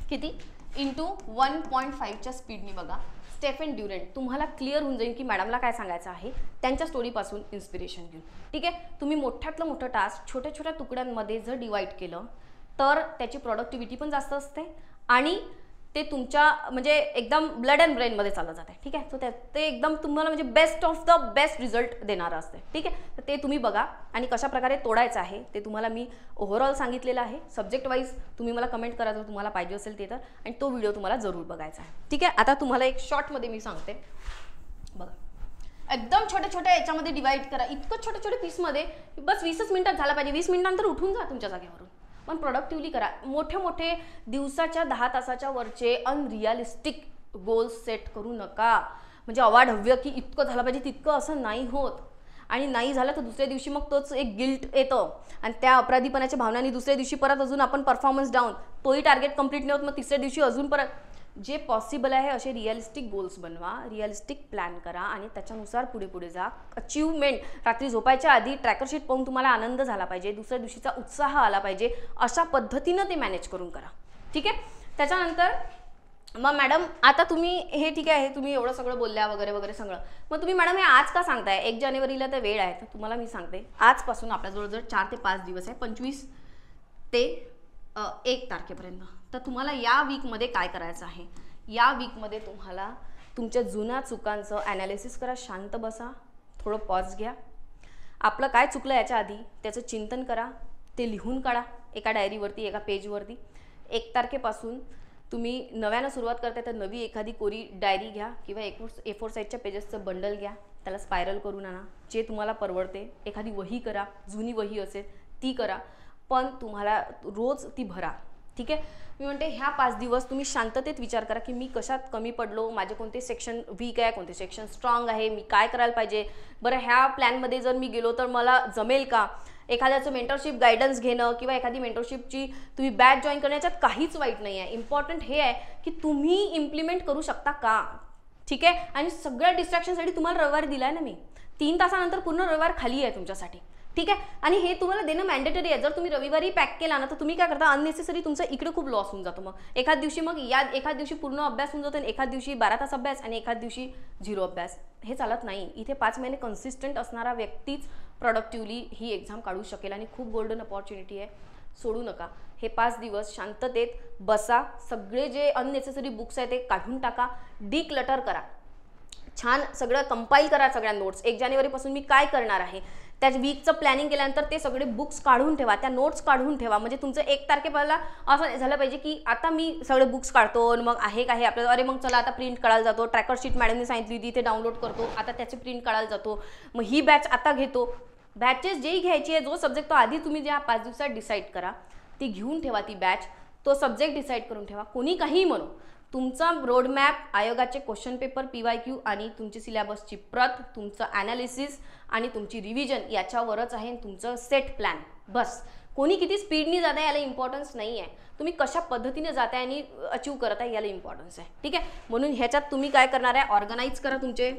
किती? × 1.5च्या स्पीडनी बघा. स्टेफन ड्युरेन तुम्हाला क्लिअर होऊन जाईल की मॅडमला काय सांगायचं आहे, त्यांच्या स्टोरीपासून इन्स्पिरेशन घेऊन. ठीक आहे, तुम्ही मोठ्यातलं मोठं टास्क छोट्या छोट्या तुकड्यांमध्ये जर डिवाईड केलं तर त्याची प्रोडक्टिव्हिटी पण जास्त असते आणि ते तुमच्या म्हणजे एकदम ब्लड अँड ब्रेनमध्ये चाललं जातं. ठीक आहे, सो ते एकदम तुम्हाला म्हणजे best of the best result देणारं असते. ठीक आहे, तर ते तुम्ही बघा आणि कशा प्रकारे तोडायचं आहे ते तुम्हाला मी ओव्हरऑल सांगितलेलं आहे. सब्जेक्ट वाईज तुम्ही मला कमेंट करा जर तुम्हाला पाहिजे असेल ते तर, आणि तो व्हिडिओ तुम्हाला जरूर बघायचा आहे. ठीक आहे, आता तुम्हाला एक शॉर्टमध्ये मी सांगते बघा. एकदम छोट्या छोट्या याच्यामध्ये डिवाइड करा, इतकं छोट्या छोट्या पीसमध्ये, बस 20 मिनिटात झाला पाहिजे. 20 मिनिटांनंतर उठून जा तुमच्या जागेवरून, पण प्रोडक्टिव्हली करा. मोठे मोठे दिवसाच्या 10 तासाच्या वरचे अनरिअलिस्टिक गोल्स सेट करू नका. म्हणजे अवाढव्य की इतकं झालं पाहिजे तितकं, असं नाही होत. आणि नाही झालं तर दुसऱ्या दिवशी मग तोच एक गिल्ट येतं आणि त्या अपराधीपणाच्या भावनांनी दुसऱ्या दिवशी परत अजून आपण परफॉर्मन्स डाऊन, तोही टार्गेट कंप्लीट नाही होत, मग तिसऱ्या दिवशी अजून परत. जे पॉसिबल आहे असे रिअलिस्टिक गोल्स बनवा, रिअलिस्टिक प्लॅन करा आणि त्याच्यानुसार पुढे पुढे जा. अचीवमेंट, रात्री झोपायच्या आधी ट्रॅकर शीट पाहून तुम्हाला आनंद झाला पाहिजे, दुसऱ्या दिवशीचा उत्साह आला पाहिजे, अशा पद्धतीनं ते मॅनेज करून करा. ठीक आहे. त्याच्यानंतर मग मॅडम आता तुम्ही हे ठीक आहे, तुम्ही एवढं सगळं बोलल्या वगैरे वगैरे सगळं, मग तुम्ही मॅडम हे आज का सांगताय? 1 जानेवारीला तर वेळ आहे, तर तुम्हाला मी सांगते आजपासून आपल्याजवळ जर 4 ते 5 दिवस आहे, 25 ते 1 तारखेपर्यंत. तर तुम्हाला या वीकमध्ये काय करायचं आहे? या वीकमध्ये तुम्हाला तुमच्या जुन्या चुकांचं ॲनालिसिस करा. शांत बसा, थोडं पॉज घ्या, आपलं काय चुकलं याच्या आधी त्याचं चिंतन करा, ते लिहून काढा एका डायरीवरती, एका पेजवरती. 1 तारखेपासून तुम्ही नव्यानं सुरुवात करताय तर नवी एखादी कोरी डायरी घ्या किंवा A4 साईजच्या पेजेसचं बंडल घ्या, त्याला स्पायरल करून आणा, जे तुम्हाला परवडते. एखादी वही करा, जुनी वही असेल ती करा, पण तुम्हाला रोज ती भरा. ठीक आहे. मी म्हणते ह्या 5 दिवस तुम्ही शांततेत विचार करा की मी कशात कमी पडलो, माझे कोणते सेक्शन वीक आहे, कोणते सेक्शन स्ट्रॉंग आहे, मी काय करायला पाहिजे, बरं ह्या प्लॅनमध्ये जर मी गेलो तर मला जमेल का. एखाद्याचं मेंटरशिप गायडन्स घेणं किंवा एखादी मेंटरशिपची तुम्ही बॅच जॉईन करण्याच्यात काहीच वाईट नाही आहे. इम्पॉर्टंट हे आहे की तुम्ही इम्प्लिमेंट करू शकता का. ठीक आहे. आणि सगळ्या डिस्ट्रॅक्शनसाठी तुम्हाला रविवार दिला आहे ना मी, 3 तासानंतर पूर्ण रविवार खाली आहे तुमच्यासाठी. ठीक आहे. आणि हे तुम्हाला देणं मॅन्डेटरी आहे. जर तुम्ही रविवारी पॅक केला ना तर तुम्ही काय करता, अननेसेसरी तुमचा इकडे खूप लॉस होऊन जातो. मग एखाद दिवशी एखाद दिवशी पूर्ण अभ्यास होऊन जातो आणि एखाद दिवशी 12 तास अभ्यास आणि एखाद दिवशी 0 अभ्यास. हे चालत नाही. इथे 5 महिने कन्सिस्टंट असणारा व्यक्तीच प्रोडक्टिव्हली ही एक्झाम काढू शकेल आणि खूप गोल्डन अपॉर्च्युनिटी आहे, सोडू नका. हे 5 दिवस शांततेत बसा, सगळे जे अननेसेसरी बुक्स आहेत ते काढून टाका, डिक्लटर करा, छान सगळं कंपाईल करा सगळ्या नोट्स. 1 जानेवारीपासून मी काय करणार आहे त्या वीकचं प्लॅनिंग केल्यानंतर ते सगळे बुक्स काढून ठेवा, त्या नोट्स काढून ठेवा. म्हणजे तुमचं 1 तारखेला असं झालं पाहिजे की आता मी सगळे बुक्स काढतो, मग आहे का हे आपल्याला, अरे मग चला आता प्रिंट काढायला जातो, ट्रॅकर शीट मॅडमने सांगितली होती ते डाउनलोड करतो, आता त्याची प्रिंट काढायला जातो, मग ही बॅच आता घेतो. बॅचेस जेही घ्यायची आहे, जो सब्जेक्ट तो आधी तुम्ही ज्या 5 दिवसात डिसाईड करा, ती घेऊन ठेवा ती बॅच, तो सब्जेक्ट डिसाईड करून ठेवा. कोणी काहीही म्हणो, तुमचा रोडमॅप, आयोगाचे क्वेश्चन पेपर, PYQ आणि तुमची सिलेबसची प्रत, तुमचं ॲनालिसिस आणि तुमची रिव्हिजन याच्यावरच आहे तुमचं सेट प्लॅन. बस. कोणी किती स्पीडनी जात आहे याला इम्पॉर्टन्स नाही आहे, तुम्ही कशा पद्धतीने जात आहे आणि अचीव करत आहे याला इम्पॉर्टन्स आहे. ठीक आहे. म्हणून ह्याच्यात तुम्ही काय करणार आहे, ऑर्गनाईज करा तुमचे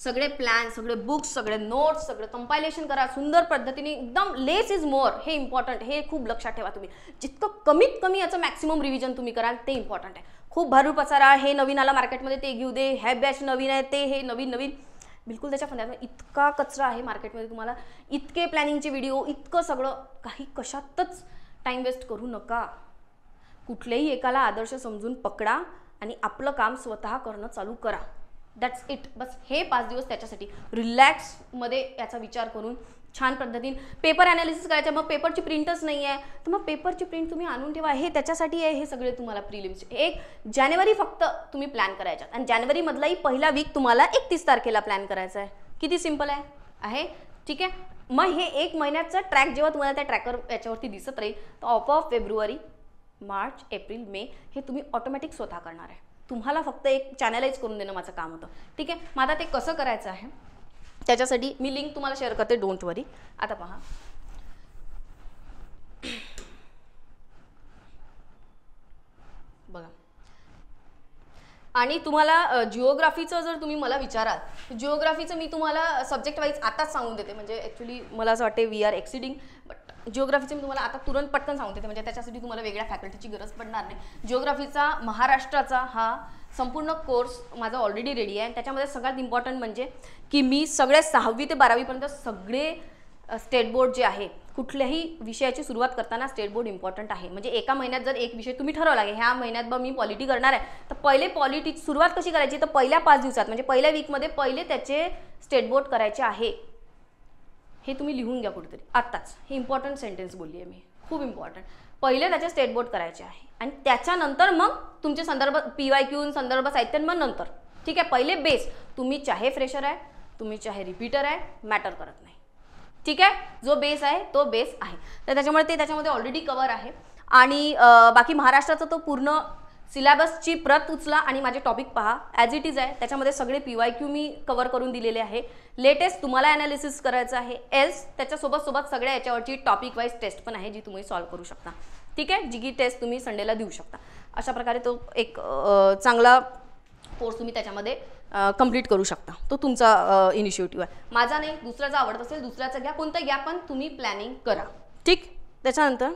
सगळे प्लॅन, सगळे बुक्स, सगळे नोट्स, सगळं कंपायलेशन करा सुंदर पद्धतीने. एकदम लेस इज मोर, हे इम्पॉर्टंट, हे खूप लक्षात ठेवा. तुम्ही जितकं कमीत कमी याचं मॅक्सिमम रिव्हिजन तुम्ही कराल ते इम्पॉर्टंट आहे. खूप भरू पसारा, हे नवीन आला मार्केटमध्ये ते घेऊ दे, ह्या बॅच नवीन आहे ते, हे नवीन बिलकुल त्याच्या फंद्यात इतका कचरा आहे मार्केटमध्ये, तुम्हाला इतके प्लॅनिंगचे व्हिडिओ, इतकं सगळं काही, कशातच टाइम वेस्ट करू नका. कुठल्याही एकाला आदर्श समजून पकडा आणि आपलं काम स्वतः करणं चालू करा. That's it. बस हे 5 दिवस त्याच्यासाठी रिलॅक्समध्ये याचा विचार करून छान पद्धतीने पेपर ॲनालिसिस करायचं. मग पेपरची प्रिंटच नाही आहे तर मग पेपरची प्रिंट तुम्ही आणून ठेवा, हे त्याच्यासाठी आहे. हे सगळे तुम्हाला प्रिलिम्स 1 जानेवारी फक्त तुम्ही प्लॅन करायचा आणि जानेवारीमधलाही पहिला वीक तुम्हाला 31 तारखेला प्लॅन करायचा आहे. किती सिम्पल आहे. ठीक आहे. मग हे 1 महिन्याचा ट्रॅक जेव्हा तुम्हाला त्या ट्रॅकर याच्यावरती दिसत राहील तर ऑफ फेब्रुवारी, मार्च, एप्रिल, मे हे तुम्ही ऑटोमॅटिक स्वतः करणार आहे. तुम्हाला फक्त एक चॅनलाइज करून देणं माझं काम होतं. ठीक आहे. मग आता ते कसं करायचं आहे त्याच्यासाठी मी लिंक तुम्हाला शेअर करते, डोंट वरी. आता पहा, बघा, आणि तुम्हाला जिओग्राफीचं जर तुम्ही मला विचाराल, जिओग्राफीचं मी तुम्हाला सब्जेक्ट वाईज आताच सांगून देते. म्हणजे ॲक्च्युली मला असं वाटते वी आर एक्सिडिंग, बट जिओग्राफीचं मी तुम्हाला आता तुरंत पटकन सांगून देते. म्हणजे त्याच्यासाठी तुम्हाला वेगळ्या फॅकल्टीची गरज पडणार नाही. जिओग्राफीचा महाराष्ट्राचा हा संपूर्ण कोर्स माझा ऑलरेडी रेडी आहे. त्याच्यामध्ये सगळ्यात इम्पॉर्टंट म्हणजे की मी सगळे 6वी ते 12वीपर्यंत सगळे स्टेट बोर्ड जे आहे, कुठल्याही विषयाची सुरुवात करताना स्टेट बोर्ड इम्पॉर्टंट आहे. म्हणजे एका महिन्यात जर एक विषय तुम्ही ठरवला की ह्या महिन्यात बघ मी पॉलिटी करणार आहे, तर पहिले पॉलिटीची सुरुवात कशी करायची, तर पहिल्या 5 दिवसात म्हणजे पहिल्या वीकमध्ये पहिले त्याचे स्टेट बोर्ड करायचे आहे. हे तुम्ही लिहून घ्या कुठेतरी आत्ताच. हे इम्पॉर्टंट सेंटेन्स बोलली आहे मी, खूप इम्पॉर्टंट. पहिले त्याचे स्टेट बोर्ड करायचे आहे आणि त्याच्यानंतर मग तुमचे संदर्भ PYQ संदर्भ साहित्य मग नंतर. ठीक आहे. पहिले बेस तुम्ही चाहे फ्रेशर आहे, तुम्ही चाहे रिपीटर आहे, मॅटर करत नाही. ठीक आहे, जो बेस आहे तो बेस आहे. तर त्याच्यामुळे ते त्याच्यामध्ये ऑलरेडी कवर आहे. आणि बाकी महाराष्ट्राचा तो पूर्ण सिलेबसची प्रत उचला आणि माझे टॉपिक पहा, ॲज इट इज आहे. त्याच्यामध्ये सगळे PYQ मी कवर करून दिलेले आहे. लेटेस्ट तुम्हाला ॲनालिसिस करायचं आहे, एल्स त्याच्यासोबत सगळ्या याच्यावरची टॉपिक वाईज टेस्ट पण आहे जी तुम्ही सॉल्व्ह करू शकता. ठीक आहे, जी की टेस्ट तुम्ही संडेला देऊ शकता. अशा प्रकारे तो एक चांगला कोर्स तुम्ही त्याच्यामध्ये कंप्लीट करू शकता. तो तुमचा इनिशिएटिव्ह आहे, माझा नाही. दुसऱ्याचा आवडत असेल दुसऱ्याचा घ्या, कोणतं घ्या, पण तुम्ही प्लॅनिंग करा. ठीक, त्याच्यानंतर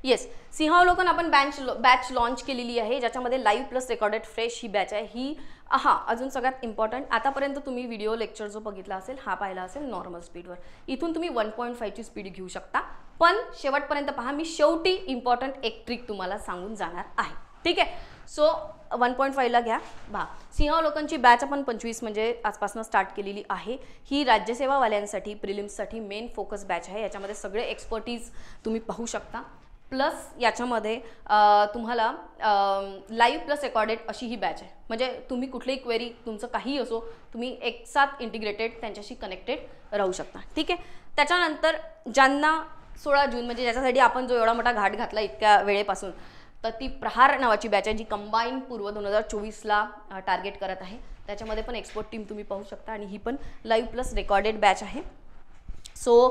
येस, सिंहावलोकन आपण बॅच लॉन्च केलेली आहे, ज्याच्यामध्ये लाईव्ह प्लस रेकॉर्डेड फ्रेश ही बॅच आहे. ही अजून सगळ्यात इम्पॉर्टंट, आतापर्यंत तुम्ही व्हिडिओ लेक्चर जो बघितला असेल हा पाहिला असेल नॉर्मल स्पीडवर, इथून तुम्ही 1.5ची स्पीड घेऊ शकता. पण शेवटपर्यंत पहा, मी शेवटी इम्पॉर्टंट एक ट्रिक तुम्हाला सांगून जाणार आहे. ठीक आहे, सो 1.5ला घ्या. सिंहावलोकनची बॅच आपण 25 म्हणजे आजपासून स्टार्ट केलेली आहे. ही राज्यसेवावाल्यांसाठी प्रिलिम्ससाठी मेन फोकस बॅच आहे. याच्यामध्ये सगळे एक्सपर्टीज तुम्ही पाहू शकता. प्लस याच्यामध्ये तुम्हाला लाईव्ह प्लस रेकॉर्डेड अशी ही बॅच आहे. म्हणजे तुम्ही कुठलीही क्वेरी तुमचं काही असो, तुम्ही एक साथ इंटिग्रेटेड त्यांच्याशी कनेक्टेड राहू शकता. ठीक आहे, त्याच्यानंतर ज्यांना 16 जून म्हणजे ज्याच्यासाठी आपण जो एवढा मोठा घाट घातला इतक्या वेळेपासून, तर ती प्रहार नावाची बॅच आहे जी कंबाईन पूर्व 2024ला टार्गेट करत आहे. त्याच्यामध्ये पण एक्सपर्ट टीम तुम्ही पाहू शकता आणि ही पण लाईव्ह प्लस रेकॉर्डेड बॅच आहे. सो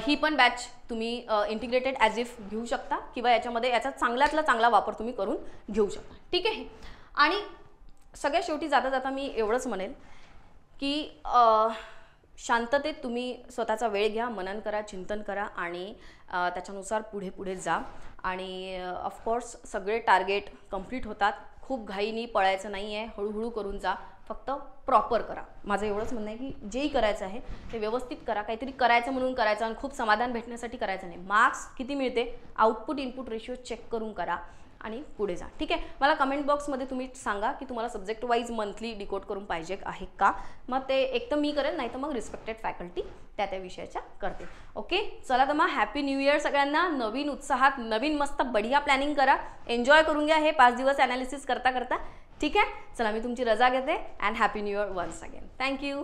ही पण बॅच तुम्ही इंटिग्रेटेड ॲज इफ घेऊ शकता किंवा याच्यामध्ये याचा चांगल्यातला चांगला वापर तुम्ही करून घेऊ शकता. ठीक आहे, आणि सगळ्या शेवटी जाता जाता मी एवढंच म्हणेल की शांततेत तुम्ही स्वतःचा वेळ घ्या, मनन करा, चिंतन करा आणि त्याच्यानुसार पुढे जा. आणि ऑफकोर्स सगळे टार्गेट कंप्लीट होतात. खूप घाईनी पळायचं नाही आहे, हळूहळू करून जा, फक्त प्रॉपर करा. माझं एवढंच म्हणणं आहे की जेही करायचं आहे ते व्यवस्थित करा. काहीतरी करायचं म्हणून करायचं आणि खूप समाधान भेटण्यासाठी करायचं नाही. मार्क्स किती मिळते, आउटपुट इनपुट रेशिओ चेक करून करा आणि पुढे जा. ठीक आहे, मला कमेंट बॉक्समध्ये तुम्ही सांगा की तुम्हाला सब्जेक्ट वाईज मंथली डिकोड करून पाहिजे आहे का. मग ते एक तर मी करेन, नाही तर मग रिस्पेक्टेड फॅकल्टी त्या विषयाच्या करते. ओके, चला तर मग हॅपी न्यू इयर सगळ्यांना. नवीन उत्साहात नवीन मस्त बढिया प्लॅनिंग करा, एन्जॉय करून घ्या हे 5 दिवस ॲनालिसिस करता. ठीक आहे, चला मी तुमची रजा घेते and happy new year once again. Thank you.